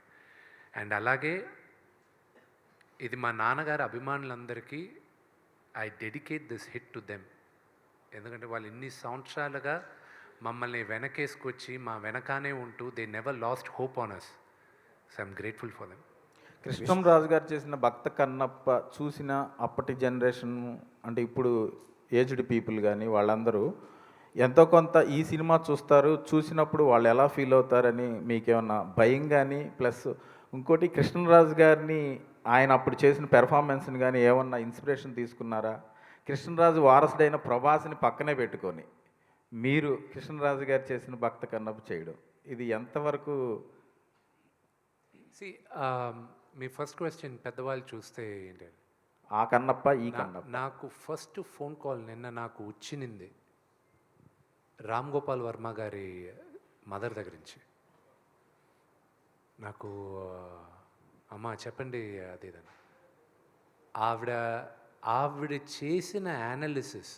అండ్ అలాగే ఇది మా నాన్నగారి అభిమానులందరికీ I dedicate this hit to them. ఎందుకంటే వాళ్ళు ఇన్ని సంవత్సరాలుగా మమ్మల్ని వెనకేసుకొచ్చి మా వెనకానే ఉంటూ they never lost hope on us. So I'm grateful for them. Krishnamraju garu చేసిన భక్త కన్నప్ప చూసిన అప్పటి జనరేషన్ అంటే ఇప్పుడు ఏజ్డ్ పీపుల్ కానీ వాళ్ళందరూ ఎంతో కొంత ఈ సినిమా చూస్తారు, చూసినప్పుడు వాళ్ళు ఎలా ఫీల్ అవుతారని మీకేమన్నా భయం కానీ, ప్లస్ ఇంకోటి కృష్ణరాజు గారిని ఆయన అప్పుడు చేసిన పెర్ఫార్మెన్స్ని కానీ ఏమన్నా ఇన్స్పిరేషన్ తీసుకున్నారా? కృష్ణరాజు వారసుడైన ప్రభాస్ని పక్కనే పెట్టుకొని మీరు కృష్ణరాజు గారు చేసిన భక్త కన్నప్ప చేయడం ఇది ఎంతవరకు? మీ ఫస్ట్ క్వశ్చన్ పెద్దవాళ్ళు చూస్తే ఏంటి, ఆ కన్నప్ప ఈ కన్నప్ప. నాకు ఫస్ట్ ఫోన్ కాల్ నిన్న నాకు వచ్చింది రామ్ గోపాల్ వర్మ గారి మదర్ దగ్గర నుంచి నాకు అమ్మ చెప్పండి అది ఇదని ఆవిడ చేసిన యానాలిసిస్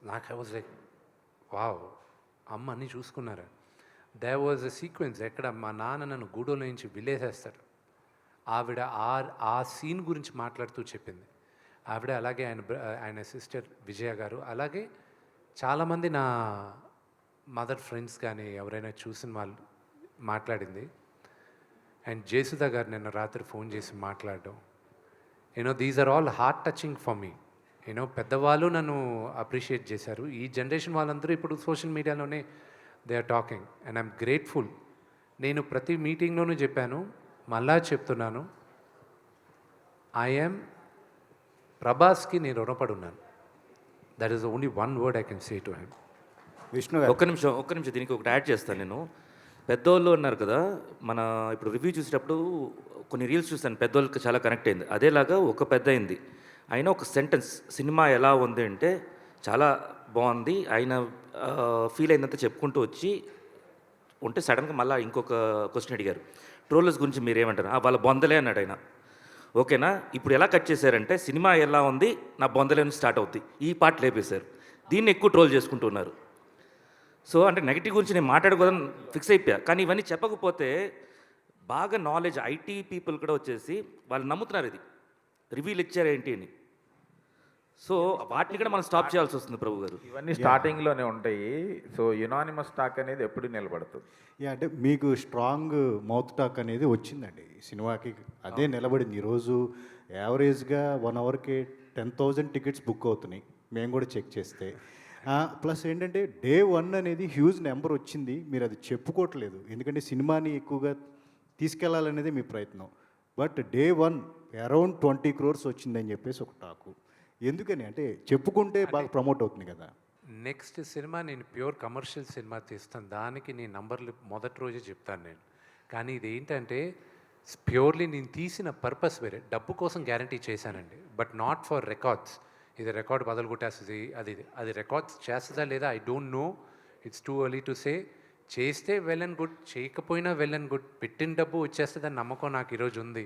నాకు ఐ వాజ్ లైక్ వావ్, అమ్మ అన్నీ చూసుకున్నారా. దేర్ వాజ్ అ సీక్వెన్స్ ఎక్కడ మా నాన్న నన్ను గూడోలో నుంచి విలేసేస్తాడు. ఆవిడ ఆ సీన్ గురించి మాట్లాడుతూ చెప్పింది. ఆవిడ అలాగే ఆయన సిస్టర్ విజయ గారు, అలాగే చాలామంది నా మదర్ ఫ్రెండ్స్ కానీ ఎవరైనా చూసిన వాళ్ళు మాట్లాడింది. అండ్ జయసుధ గారు నిన్న రాత్రి ఫోన్ చేసి మాట్లాడడం, these are all heart touching for me. పెద్దవాళ్ళు నన్ను అప్రిషియేట్ చేశారు. ఈ జనరేషన్ వాళ్ళందరూ ఇప్పుడు సోషల్ మీడియాలోనే they are talking and I'm grateful. నేను ప్రతి మీటింగ్లోనూ చెప్పాను, మళ్ళా చెప్తున్నాను, ఐఎమ్ ప్రభాస్కి నేను రుణపడి ఉన్నాను. That is only one word I can say to him. Vishnu గారు ఒక్క నిమిషం దీనికి ఒకటి యాడ్ చేస్తాను. నేను పెద్దోళ్ళు అన్నారు కదా, మన ఇప్పుడు రివ్యూ చూసేటప్పుడు కొన్ని రీల్స్ చూస్తాను, పెద్దోళ్ళకి చాలా కనెక్ట్ అయింది. అదేలాగా ఒక పెద్ద అయింది. ఆయన ఒక సెంటెన్స్, సినిమా ఎలా ఉంది అంటే చాలా బాగుంది, ఆయన ఫీల్ అయినంత చెప్పుకుంటూ వచ్చి ఉంటే సడన్గా మళ్ళీ ఇంకొక క్వశ్చన్ అడిగారు, ట్రోలర్స్ గురించి మీరేమంటారు? వాళ్ళ బొందలే అన్నాడు ఆయన. ఓకేనా, ఇప్పుడు ఎలా కట్ చేశారంటే సినిమా ఎలా ఉంది, నా బొందలే నుంచి స్టార్ట్ అవుద్ది, ఈ పార్ట్ లేపేశారు. దీన్ని ఎక్కువ ట్రోల్ చేసుకుంటున్నారు. సో అంటే నెగిటివ్ గురించి నేను మాట్లాడుకోదని ఫిక్స్ అయిపోయా. కానీ ఇవన్నీ చెప్పకపోతే బాగా నాలెడ్జ్ ఐటీ పీపుల్ కూడా వచ్చేసి వాళ్ళు నమ్ముతున్నారు ఇది రివ్యూలు ఇచ్చారేంటి అని. సో వాటిని కూడా మనం స్టాప్ చేయాల్సి వస్తుంది ప్రభు గారు. ఇవన్నీ స్టార్టింగ్లోనే ఉంటాయి. సో యునానిమస్ టాక్ అనేది ఎప్పుడు నిలబడుతుంది. అంటే మీకు స్ట్రాంగ్ మౌత్ టాక్ అనేది వచ్చిందండి ఈ సినిమాకి, అదే నిలబడింది. ఈరోజు యావరేజ్గా 1 అవర్కి 10,000 టికెట్స్ బుక్ అవుతున్నాయి, మేము కూడా చెక్ చేస్తే. ప్లస్ ఏంటంటే డే 1 అనేది హ్యూజ్ నెంబర్ వచ్చింది, మీరు అది చెప్పుకోవట్లేదు, ఎందుకంటే సినిమాని ఎక్కువగా తీసుకెళ్లాలనేది మీ ప్రయత్నం. బట్ డే 1 అరౌండ్ 20 crores వచ్చిందని చెప్పేసి ఒక టాకు. ఎందుకని అంటే చెప్పుకుంటే బాగా ప్రమోట్ అవుతుంది కదా. నెక్స్ట్ సినిమా నేను ప్యూర్ కమర్షియల్ సినిమా తీస్తాను, దానికి నీ నంబర్లు మొదటి రోజే చెప్తాను నేను. కానీ ఇది ఏంటంటే ప్యూర్లీ నేను తీసిన పర్పస్ వేరే, డబ్బు కోసం గ్యారంటీ చేశానండి, బట్ నాట్ ఫర్ రికార్డ్స్. ఇది రికార్డ్ బదులు కొట్టేస్తుంది, అది రికార్డ్స్ చేస్తుందా లేదా I don't know, it's too early to say. చేస్తే వెల్ అండ్ గుడ్, చేయకపోయినా వెల్ అండ్ గుడ్, పెట్టిన డబ్బు వచ్చేస్తుందని నమ్మకం నాకు ఈరోజు ఉంది.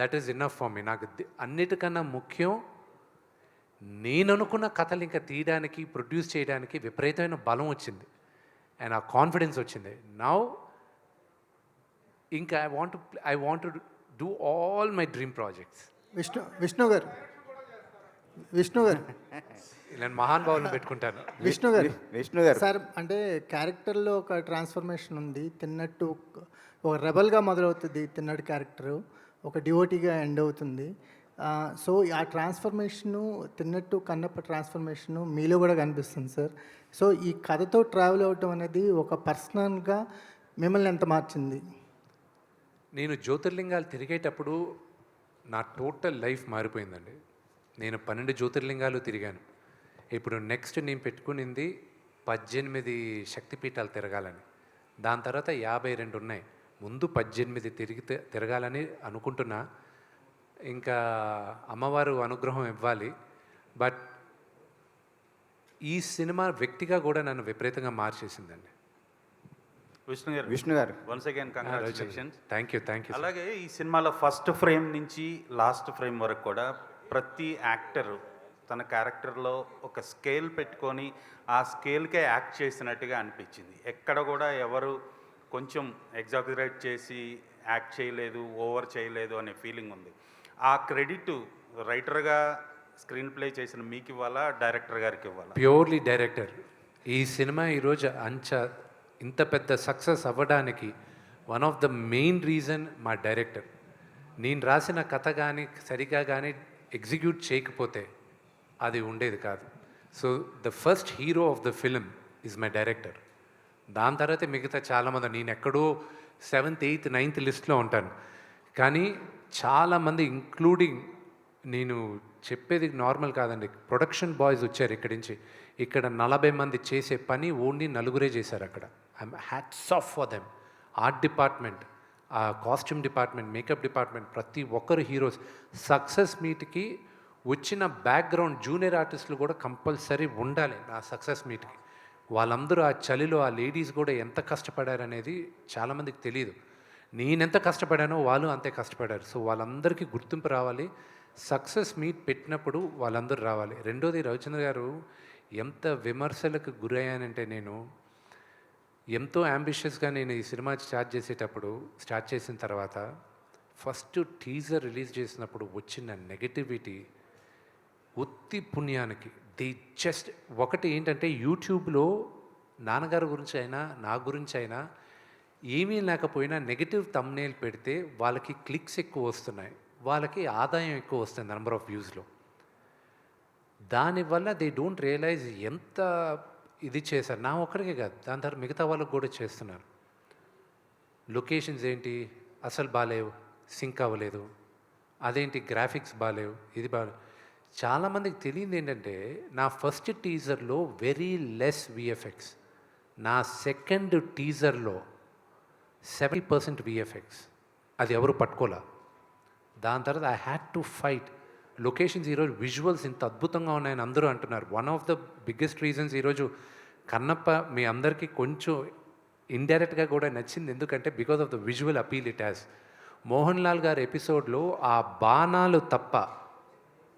That is enough for me. నాకు అన్నిటికన్నా ముఖ్యం, నేను అనుకున్న కథలు ఇంకా తీయడానికి, ప్రొడ్యూస్ చేయడానికి విపరీతమైన బలం వచ్చింది అండ్ ఆ కాన్ఫిడెన్స్ వచ్చింది. నౌ ఇంకా I want to do all my dream projects. Vishnu గారు నేను మహానుభావులను పెట్టుకుంటాను. విష్ణు గారు సార్, అంటే క్యారెక్టర్లో ఒక ట్రాన్స్ఫర్మేషన్ ఉంది. తిన్నట్టు ఒక రెబల్గా మొదలవుతుంది తిన్నట్టు క్యారెక్టరు, ఒక డివోటీగా ఎండ్ అవుతుంది. సో ఆ ట్రాన్స్ఫర్మేషను, తిన్నట్టు కన్నప్ప ట్రాన్స్ఫర్మేషను మీలో కూడా కనిపిస్తుంది సార్. సో ఈ కథతో ట్రావెల్ అవ్వటం అనేది ఒక పర్సనల్గా మిమ్మల్ని ఎంత మార్చింది? నేను జ్యోతిర్లింగాలు తిరిగేటప్పుడు నా టోటల్ లైఫ్ మారిపోయిందండి. నేను 12 జ్యోతిర్లింగాలు తిరిగాను. ఇప్పుడు నెక్స్ట్ నేను పెట్టుకునింది 18 శక్తిపీఠాలు తిరగాలని. దాని తర్వాత 52 ఉన్నాయి. ముందు 18 తిరగాలని అనుకుంటున్నా. ఇంకా అమ్మవారు అనుగ్రహం ఇవ్వాలి. బట్ ఈ సినిమా వ్యక్తిగా కూడా నన్ను విపరీతంగా మార్చేసిందండి. విష్ణు గారు once again congratulations. Thank you. అలాగే ఈ సినిమాలో ఫస్ట్ ఫ్రేమ్ నుంచి లాస్ట్ ఫ్రేమ్ వరకు కూడా ప్రతి యాక్టర్ తన క్యారెక్టర్లో ఒక స్కేల్ పెట్టుకొని ఆ స్కేల్కే యాక్ట్ చేసినట్టుగా అనిపించింది. ఎక్కడ కూడా ఎవరు కొంచెం ఎగ్జాగరేట్ చేసి యాక్ట్ చేయలేదు, ఓవర్ చేయలేదు అనే ఫీలింగ్ ఉంది. ఆ క్రెడిట్ రైటర్గా స్క్రీన్ ప్లే చేసిన మీకు ఇవ్వాలా, డైరెక్టర్ గారికి ఇవ్వాలా? Purely director. ఈ సినిమా ఈరోజు ఇంత పెద్ద సక్సెస్ అవ్వడానికి one of the main reason మా డైరెక్టర్. నేను రాసిన కథ కానీ సరిగా కానీ ఎగ్జిక్యూట్ చేయకపోతే అది ఉండేది కాదు. So the first hero of the film is my director. దాని తర్వాత మిగతా చాలామంది, నేను ఎక్కడో 7th, 8th, 9th లిస్ట్లో ఉంటాను. కానీ చాలామంది ఇంక్లూడింగ్, నేను చెప్పేది నార్మల్ కాదండి, ప్రొడక్షన్ బాయ్స్ వచ్చారు ఇక్కడి నుంచి. ఇక్కడ 40 మంది చేసే పని ఓన్లీ 4 చేశారు అక్కడ. I'm hats off for them. Art department, ఆ కాస్ట్యూమ్ డిపార్ట్మెంట్, మేకప్ డిపార్ట్మెంట్, ప్రతి ఒక్కరు హీరోస్. సక్సెస్ మీట్కి వచ్చిన బ్యాక్గ్రౌండ్ జూనియర్ ఆర్టిస్టులు కూడా కంపల్సరీ ఉండాలి నా సక్సెస్ మీట్కి. వాళ్ళందరూ ఆ చలిలో ఆ లేడీస్ కూడా ఎంత కష్టపడారనేది చాలామందికి తెలియదు. నేనెంత కష్టపడానో వాళ్ళు అంతే కష్టపడారు. సో వాళ్ళందరికీ గుర్తింపు రావాలి. సక్సెస్ మీట్ పెట్టినప్పుడు వాళ్ళందరూ రావాలి. రెండోది రవిచంద్ర గారు ఎంత విమర్శలకు గురయ్యానంటే నేను ఎంతో యాంబిషియస్గా నేను ఈ సినిమా స్టార్ట్ చేసిన తర్వాత ఫస్ట్ టీజర్ రిలీజ్ చేసినప్పుడు వచ్చిన నెగటివిటీ ఉత్తి పుణ్యానికి జస్ట్ ఒకటి ఏంటంటే యూట్యూబ్లో నాన్నగారి గురించి అయినా నా గురించి అయినా ఏమీ లేకపోయినా నెగటివ్ థంబ్నెయిల్ పెడితే వాళ్ళకి క్లిక్స్ ఎక్కువ వస్తున్నాయి, వాళ్ళకి ఆదాయం ఎక్కువ వస్తుంది నెంబర్ ఆఫ్ వ్యూస్లో. దానివల్ల దే డోంట్ రియలైజ్ ఎంత ఇది చేశారు. నా ఒక్కడికే కాదు, దాని తర్వాత మిగతా వాళ్ళకి కూడా చేస్తున్నారు. లొకేషన్స్ ఏంటి అసలు బాగాలేవు, సింక్ అవ్వలేదు, అదేంటి గ్రాఫిక్స్ బాగాలేవు, ఇది బాగాలేవు. చాలామందికి తెలియదు ఏంటంటే నా ఫస్ట్ టీజర్లో వెరీ లెస్ విఎఫ్ఎక్స్, నా సెకండ్ టీజర్లో 70% విఎఫ్ఎక్స్. అది ఎవరు పట్టుకోలే. దాని తర్వాత I had to fight. Locations ఈరోజు విజువల్స్ ఇంత అద్భుతంగా ఉన్నాయని అందరూ అంటున్నారు. One of the biggest reasons ఈరోజు కన్నప్ప మీ అందరికీ కొంచెం ఇండైరెక్ట్గా కూడా నచ్చింది. ఎందుకంటే because of the visual appeal it has. Mohan Lal గారి ఎపిసోడ్లో ఆ బాణాలు తప్ప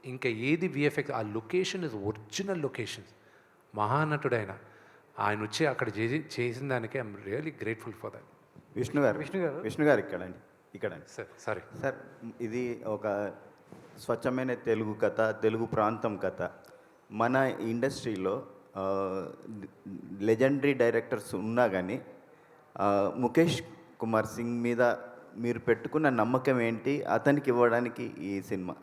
ఇంకా ఏది విఎఫ్ఎక్స్, ఆ లొకేషన్ ఇస్ ఒరిజినల్ లొకేషన్స్. మహానటుడైన ఆయన వచ్చి అక్కడ చేసిన దానికి I'm really grateful for that. Vishnu గారు ఇక్కడండి సార్ సారీ సార్, ఇది ఒక స్వచ్ఛమైన తెలుగు కథ, తెలుగు ప్రాంతం కథ. మన ఇండస్ట్రీలో లెజెండరీ డైరెక్టర్స్ ఉన్నా కానీ ముఖేష్ కుమార్ సింగ్ మీద మీరు పెట్టుకున్న నమ్మకం ఏంటి, అతనికి ఇవ్వడానికి ఈ సినిమా?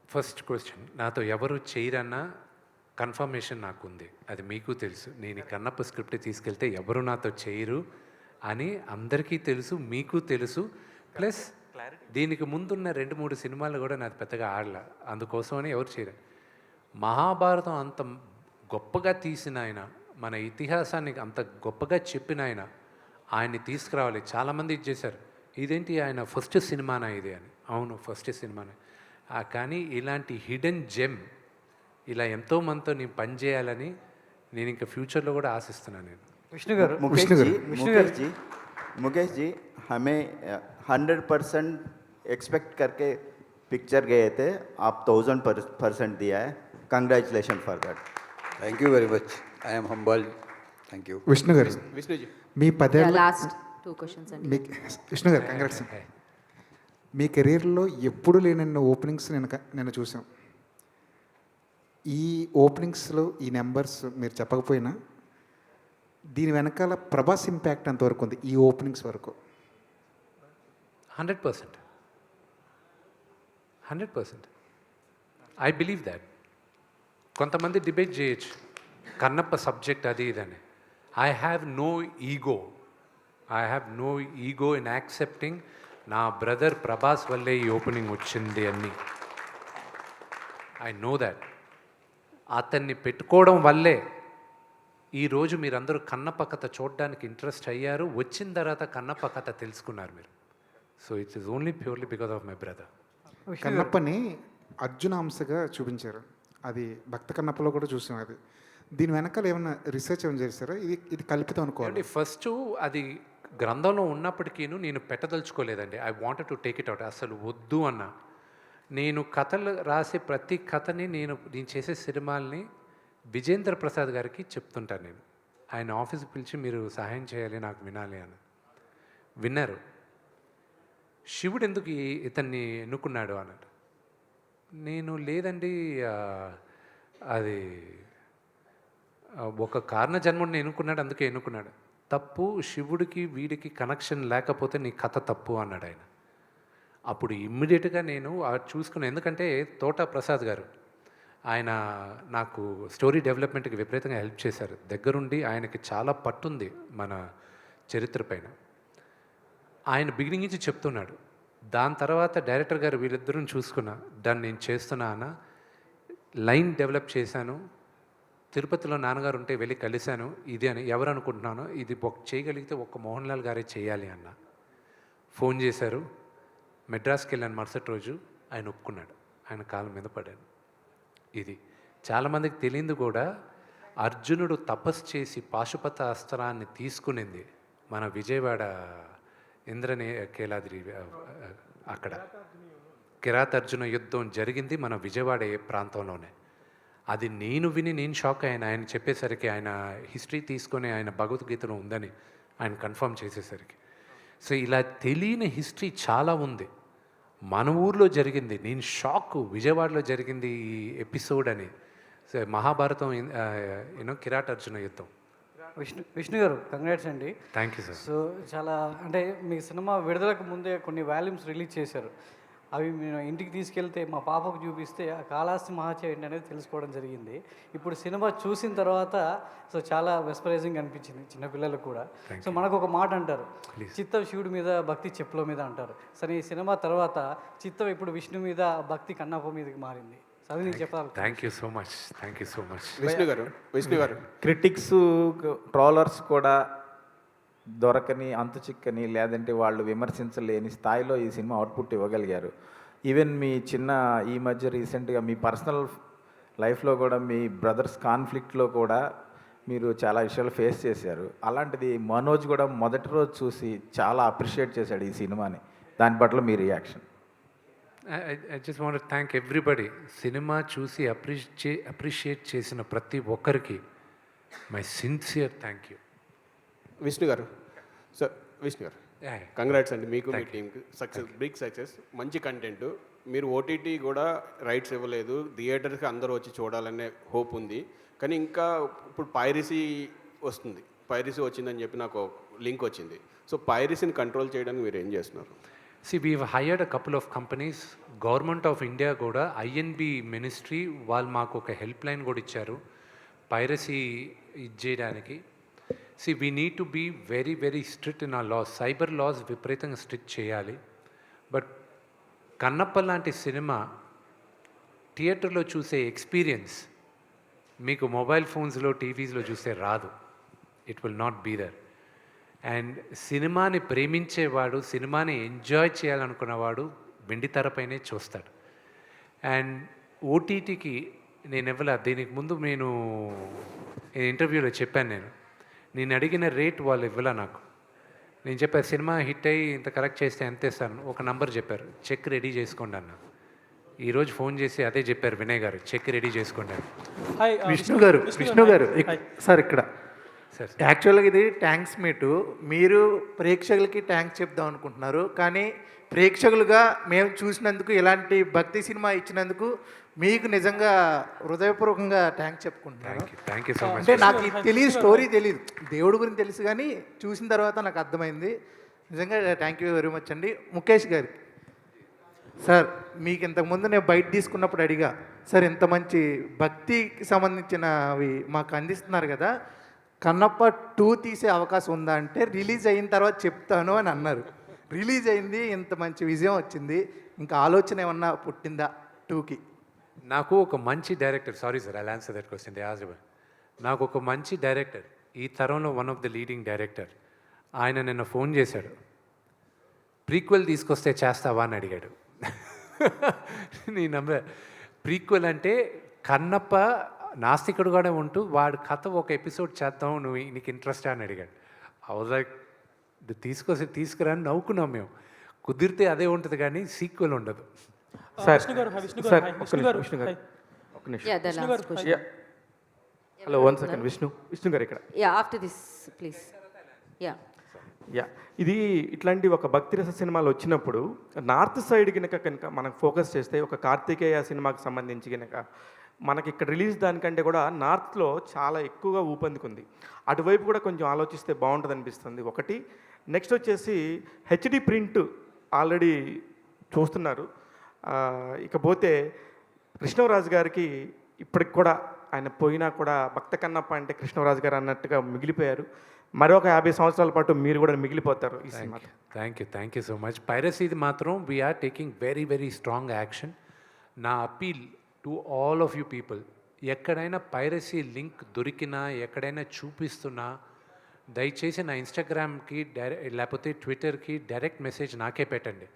ఫస్ట్ క్వశ్చన్, నాతో ఎవరు చేయరన్నా కన్ఫర్మేషన్ నాకు ఉంది, అది మీకు తెలుసు. నేను కన్నప్ప స్క్రిప్ట్ తీసుకెళ్తే ఎవరు నాతో చేయరు అని అందరికీ తెలుసు, మీకు తెలుసు. ప్లస్ దీనికి ముందున్న 2-3 సినిమాలు కూడా నాకు పెద్దగా ఆడలే, అందుకోసమని ఎవరు చేయరు. మహాభారతం అంత గొప్పగా తీసిన ఆయన, మన ఇతిహాసాన్ని అంత గొప్పగా చెప్పిన ఆయన్ని తీసుకురావాలి. చాలామంది ఇది చేశారు, ఇదేంటి ఆయన ఫస్ట్ సినిమానా ఇది అని. అవును, ఫస్ట్ సినిమానే. కానీ ఇలాంటి హిడెన్ జెమ్ ఇలా ఎంతోమందితో నేను పనిచేయాలని నేను ఇంకా ఫ్యూచర్లో కూడా ఆశిస్తున్నాను. నేను मुकेश जी हमें 100% एक्सपेक्ट करके पिक्चर गए थे, आप 1000% दिया है. Congratulation for that. Thank you very much. I am humble. Thank you. Vishnu గారు, మీ 10 ఏళ్ళ లాస్ట్ 2 క్వశ్చన్స్ అండి. మీ విష్ణు గారు కంగ్రాట్స్. మీ కెరీర్లో ఎప్పుడు లేనన్న ఓపెనింగ్స్ నేను చూసాం. ఈ ఓపెనింగ్స్లో ఈ నెంబర్స్ మీరు చెప్పకపోయినా దీని వెనకాల ప్రభాస్ ఇంపాక్ట్ ఎంతవరకు ఉంది ఈ ఓపెనింగ్స్ వరకు? 100%. I believe that. కొంతమంది డిబేట్ చేయొచ్చు కన్నప్ప సబ్జెక్ట్ అది ఇదని. I have no ego in accepting నా బ్రదర్ ప్రభాస్ వల్లే ఈ ఓపెనింగ్ వచ్చింది అని. I know that. అతన్ని పెట్టుకోవడం వల్లే ఈరోజు మీరందరూ కన్నప్ప కథ చూడడానికి ఇంట్రెస్ట్ అయ్యారు. వచ్చిన తర్వాత కన్నప్ప కథ తెలుసుకున్నారు మీరు. So it's is only purely because of my brother. కన్నప్పని అర్జునాంశగా చూపించారు, అది భక్త కన్నప్పలో కూడా చూసాం. అది దీని వెనకాల ఏమైనా రీసెర్చ్ ఏమైనా చేస్తారా? ఇది కల్పితం అనుకోండి. ఫస్ట్ అది గ్రంథంలో ఉన్నప్పటికీ నేను పెట్టదలుచుకోలేదండి. I wanted to take it out. అసలు వద్దు అన్న. నేను కథలు రాసే ప్రతి కథని నేను చేసే సినిమాల్ని విజేంద్ర ప్రసాద్ గారికి చెప్తుంటాను. నేను ఆయన ఆఫీస్కి పిలిచి మీరు సహాయం చేయాలి, నాకు వినాలి అని. విన్నారు. శివుడు ఎందుకు ఇతన్ని ఎన్నుకున్నాడు అన్నాడు. నేను లేదండి, అది ఒక కారణ జన్ముడిని ఎన్నుకున్నాడు, అందుకే ఎన్నుకున్నాడు. తప్పు, శివుడికి వీడికి కనెక్షన్ లేకపోతే నీ కథ తప్పు అన్నాడు ఆయన. అప్పుడు ఇమ్మీడియట్గా నేను చూసుకున్నాను. ఎందుకంటే తోట ప్రసాద్ గారు ఆయన నాకు స్టోరీ డెవలప్మెంట్కి విపరీతంగా హెల్ప్ చేశారు. దగ్గరుండి ఆయనకి చాలా పట్టుంది మన చరిత్ర పైన. ఆయన బిగినింగ్ నుంచి చెప్తున్నాడు. దాని తర్వాత డైరెక్టర్ గారు వీళ్ళిద్దరూ చూసుకున్నా, దాన్ని నేను చేస్తున్నా అన్న. లైన్ డెవలప్ చేశాను. తిరుపతిలో నాన్నగారు ఉంటే వెళ్ళి కలిశాను. ఇది అని ఎవరు అనుకుంటున్నానో ఇది చేయగలిగితే ఒక్క మోహన్ లాల్ గారే చేయాలి అన్న. ఫోన్ చేశారు. మెడ్రాస్కి వెళ్ళాను మరుసటి రోజు. ఆయన ఒప్పుకున్నాడు. ఆయన కాళ్ళ మీద పడాను. ఇది చాలామందికి తెలియదు కూడా. అర్జునుడు తపస్సు చేసి పాశుపత అస్త్రాన్ని తీసుకునింది మన విజయవాడ కేలాద్రి అక్కడ కిరాతార్జున యుద్ధం జరిగింది మన విజయవాడ ప్రాంతంలోనే. అది నేను విని నేను షాక్ అయ్యాను. ఆయన చెప్పేసరికి, ఆయన హిస్టరీ తీసుకొని ఆయన భగవద్గీతలో ఉందని ఆయన కన్ఫర్మ్ చేసేసరికి. సో ఇలా తెలియని హిస్టరీ చాలా ఉంది. మన ఊర్లో జరిగింది, నేను షాక్, విజయవాడలో జరిగింది ఈ ఎపిసోడ్ అని. సో మహాభారతం కిరాటార్జున యుద్ధం. విష్ణు గారు కంగ్రాట్స్ అండి. Thank you sir. సో చాలా అంటే మీ సినిమా విడుదలకు ముందే కొన్ని వాల్యూమ్స్ రిలీజ్ చేశారు. అవి మేము ఇంటికి తీసుకెళ్తే మా పాపకు చూపిస్తే ఆ కాళహస్తి మహాత్య ఏంటి అనేది తెలుసుకోవడం జరిగింది. ఇప్పుడు సినిమా చూసిన తర్వాత సో చాలా మెస్పరైజింగ్ అనిపించింది చిన్నపిల్లలకు కూడా. సో మనకు ఒక మాట అంటారు, చిత్తం శివుడి మీద భక్తి చెప్పుల మీద అంటారు. సరే ఈ సినిమా తర్వాత చిత్తం ఇప్పుడు విష్ణు మీద భక్తి కన్నప్ప మీదకి మారింది. సో అది నేను చెప్పాలి. Thank you so much, thank you so much. Vishnu గారు క్రిటిక్స్ ట్రోలర్స్ కూడా దొరకని, అంతు చిక్కని, లేదంటే వాళ్ళు విమర్శించలేని స్థాయిలో ఈ సినిమా అవుట్పుట్ ఇవ్వగలిగారు. ఈవెన్ మీ ఈ మధ్య రీసెంట్గా మీ పర్సనల్ లైఫ్లో కూడా మీ బ్రదర్స్ కాన్ఫ్లిక్ట్లో కూడా మీరు చాలా విషయాలు ఫేస్ చేశారు. అలాంటిది మనోజ్ కూడా మొదటి రోజు చూసి చాలా అప్రిషియేట్ చేశాడు ఈ సినిమాని. దాని పట్ల మీ reaction? I just want to thank everybody. Cinema చూసి అప్రిషియేట్ చేసిన ప్రతి ఒక్కరికి my sincere thank you. Vishnu garu, sir Vishnu garu, congrats అండి మీకు, మీ టీంకి. సక్సెస్, బిగ్ సక్సెస్, మంచి కంటెంట్. మీరు ఓటీటీ కూడా రైట్స్ ఇవ్వలేదు, థియేటర్కి అందరూ వచ్చి చూడాలనే హోప్ ఉంది. కానీ ఇంకా ఇప్పుడు పైరసీ వస్తుంది, పైరసీ వచ్చిందని చెప్పి నాకు లింక్ వచ్చింది. సో పైరసీని కంట్రోల్ చేయడానికి మీరు ఏం చేస్తున్నారు? See, we've hired a couple of companies. Government of India కూడా ఐఎన్బి మినిస్ట్రీ వాళ్ళు మాకు ఒక హెల్ప్ లైన్ కూడా ఇచ్చారు పైరసీ ఇది చేయడానికి. See, we need to be very, very strict in our laws. Cyber laws విపరీతంగా స్ట్రిక్ట్ చేయాలి. బట్ కన్నప్ప లాంటి సినిమా థియేటర్లో చూసే ఎక్స్పీరియన్స్ మీకు మొబైల్ ఫోన్స్లో, టీవీస్లో చూస్తే రాదు. It will not be there. And సినిమాని ప్రేమించేవాడు, సినిమాని ఎంజాయ్ చేయాలనుకున్నవాడు వెండి తెరపైనే చూస్తాడు. అండ్ ఓటీటీకి నేను ఇవ్వలే. దీనికి ముందు నేను ఇంటర్వ్యూలో చెప్పాను, నేను అడిగిన రేట్ వాళ్ళు ఇవ్వలే నాకు. నేను చెప్పాను సినిమా హిట్ అయ్యి ఇంత కరెక్ట్ చేస్తే ఎంత ఇస్తాను, ఒక నంబర్ చెప్పారు, చెక్ రెడీ చేసుకోండి అన్న. ఈరోజు ఫోన్ చేసి అదే చెప్పారు వినయ్ గారు, చెక్ రెడీ చేసుకోండి అని. విష్ణు గారు సార్ ఇక్కడ యాక్చువల్గా ఇది థ్యాంక్స్ మీటు. మీరు ప్రేక్షకులకి థ్యాంక్స్ చెప్దాం అనుకుంటున్నారు, కానీ ప్రేక్షకులుగా మేము చూసినందుకు, ఇలాంటి భక్తి సినిమా ఇచ్చినందుకు మీకు నిజంగా హృదయపూర్వకంగా థ్యాంక్స్ చెప్పుకుంటున్నాను. Thank you so much. అంటే నాకు తెలియదు, స్టోరీ తెలియదు, దేవుడి గురించి తెలుసు, కానీ చూసిన తర్వాత నాకు అర్థమైంది. నిజంగా థ్యాంక్ యూ వెరీ మచ్ అండి. ముఖేష్ గారికి సార్, మీకు ఇంతకుముందు నేను బయట తీసుకున్నప్పుడు అడిగా, సార్ ఇంత మంచి భక్తికి సంబంధించినవి మాకు అందిస్తున్నారు కదా, కన్నప్ప 2 తీసే అవకాశం ఉందా అంటే రిలీజ్ అయిన తర్వాత చెప్తాను అని అన్నారు. రిలీజ్ అయింది, ఇంత మంచి విజయం వచ్చింది, ఇంకా ఆలోచన ఏమన్నా పుట్టిందా 2కి? నాకు ఒక మంచి director, sorry sir, I answer that question. నాకు ఒక మంచి డైరెక్టర్, ఈ తరంలో one of the leading director, ఆయన నిన్న ఫోన్ చేశాడు, ప్రీక్వెల్ తీసుకొస్తే చేస్తావా అని అడిగాడు. నేను నమ్మే ప్రీక్వెల్ అంటే కన్నప్ప నాస్తికుడుగానే ఉంటూ వాడి కథ ఒక ఎపిసోడ్ చేద్దాం, నువ్వు నీకు ఇంట్రెస్టా అని అడిగాడు. లైక్ తీసుకురా అని నవ్వుకున్నాం మేము. కుదిరితే అదే ఉంటుంది కానీ సీక్వెల్ ఉండదు. Hello, 1 second. విష్ణు గారు ఇక్కడ. After this please. ఇది ఇట్లాంటి ఒక భక్తిరస సినిమాలు వచ్చినప్పుడు నార్త్ సైడ్ కనుక మనకు ఫోకస్ చేస్తే, ఒక కార్తికేయ సినిమాకి సంబంధించి కనుక మనకి ఇక్కడ రిలీజ్ దానికంటే కూడా నార్త్లో చాలా ఎక్కువగా ఊపందుకుంది. అటువైపు కూడా కొంచెం ఆలోచిస్తే బాగుంటుంది అనిపిస్తుంది ఒకటి. నెక్స్ట్ వచ్చేసి హెచ్డి ప్రింట్ ఆల్రెడీ చూస్తున్నారు. ఇకపోతే కృష్ణరాజు గారికి ఇప్పటికి కూడా, ఆయన పోయినా కూడా భక్త కన్నప్ప అంటే కృష్ణరాజు గారు అన్నట్టుగా మిగిలిపోయారు. మరొక 50 సంవత్సరాల పాటు మీరు కూడా మిగిలిపోతారు ఈ cinema. Thank you so much. పైరసీది మాత్రం we are taking very, very strong action. నా appeal to all of you people, ఎక్కడైనా పైరసీ లింక్ దొరికినా, ఎక్కడైనా చూపిస్తున్నా, దయచేసి నా ఇన్స్టాగ్రామ్కి లేకపోతే ట్విట్టర్కి డైరెక్ట్ మెసేజ్ నాకే పెట్టండి.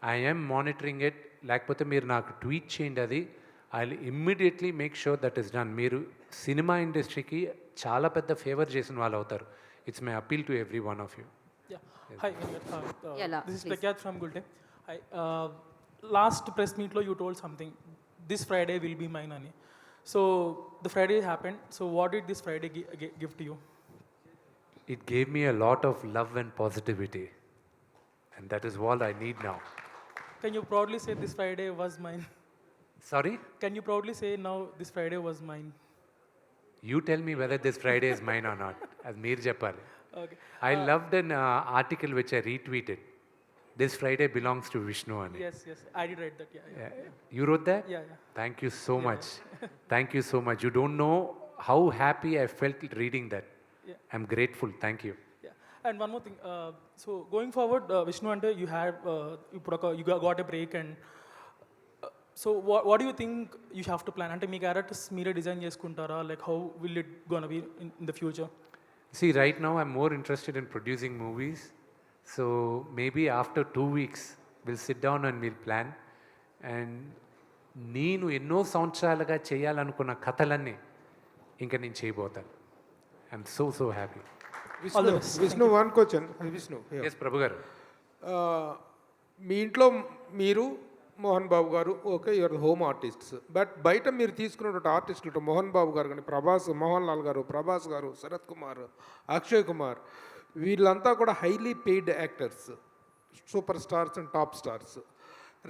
I'm monitoring it. లేకపోతే మీరు నాకు ట్వీట్ చేయండి, అది I immediately make sure that is done. మీరు సినిమా ఇండస్ట్రీకి చాలా పెద్ద ఫేవర్ చేసిన వాళ్ళు అవుతారు. It's my appeal to every one of you. Hi, this is Prakyat from Gulte. Hi, last press meet lo you told something. This Friday will be mine ani. So the Friday happened. So what did this Friday give to you? It gave me a lot of love and positivity, and that is all I need now. Can you proudly say this Friday was mine? Sorry? Can you proudly say now this Friday was mine? You tell me whether this Friday is mine or not. As meer cheppali. Okay. I loved an article which I retweeted. This Friday belongs to Vishnu ani. Yes, I did write that. Yeah. You wrote that? Yeah. Thank you so much. Thank you so much. You don't know how happy I felt reading that. Yeah. I'm grateful. Thank you. Yeah. And one more thing. So going forward, Vishnu ante you have you got a break and so what do you think you have to plan? Ante mee characters meere design చేసుకుంటారా? Like how will it gonna be in the future? See, right now I'm more interested in producing movies. So maybe after 2 weeks, we'll sit down and we'll plan. And నేను ఎన్నో సంవత్సరాలుగా చేయాలనుకున్న కథలన్నీ ఇంకా నేను చేయబోతాను. I'm so happy. Vishnu one question. Vishnu yes Prabhu garu. మీ ఇంట్లో మీరు మోహన్ బాబు గారు okay your home artists, but బయట మీరు తీసుకున్నటువంటి ఆర్టిస్టులు మోహన్ బాబు గారు కానీ మోహన్ లాల్ గారు, ప్రభాస్ గారు, శరత్ కుమార్, అక్షయ్ కుమార్, వీళ్ళంతా కూడా highly paid actors, super stars and top stars.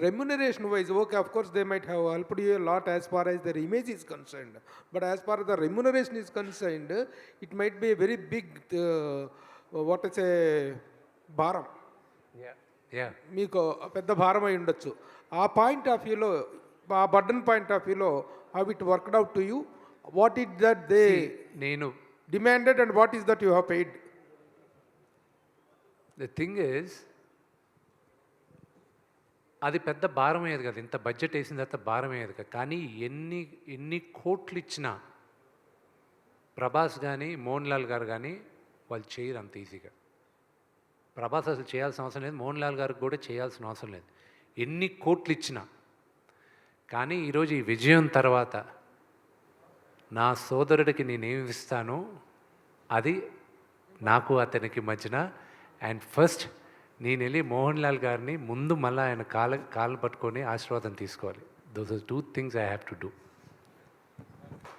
Remuneration wise okay of course they might have helped you lot as far as their image is concerned, but as for the remuneration is concerned it might be very big what is a భారం, మీకు పెద్ద భారం అయి ఉండొచ్చు. ఆ point of వ్యూలో, ఆ burden point of వ్యూలో how it worked out to you, what it that they నేను demanded and what is that you have paid? The thing is అది పెద్ద భారం అయ్యేది కదా, ఇంత బడ్జెట్ వేసిన తర్వాత భారం అయ్యేది కదా. కానీ ఎన్ని కోట్లు ఇచ్చినా ప్రభాస్ కానీ మోహన్ లాల్ గారు కానీ వాళ్ళు చేయరు అంత ఈజీగా. ప్రభాస్ అసలు చేయాల్సిన అవసరం లేదు, మోహన్ లాల్ గారికి కూడా చేయాల్సిన అవసరం లేదు, ఎన్ని కోట్లు ఇచ్చినా. కానీ ఈరోజు ఈ విజయం తర్వాత నా సోదరుడికి నేనేమి ఇస్తానో అది నాకు అతనికి మధ్యన. అండ్ ఫస్ట్ నేను వెళ్ళి మోహన్ లాల్ గారిని ముందు మళ్ళీ ఆయన కాళ్ళు పట్టుకొని ఆశీర్వాదం తీసుకోవాలి. Those are 2 things I have to do.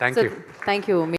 Thank you.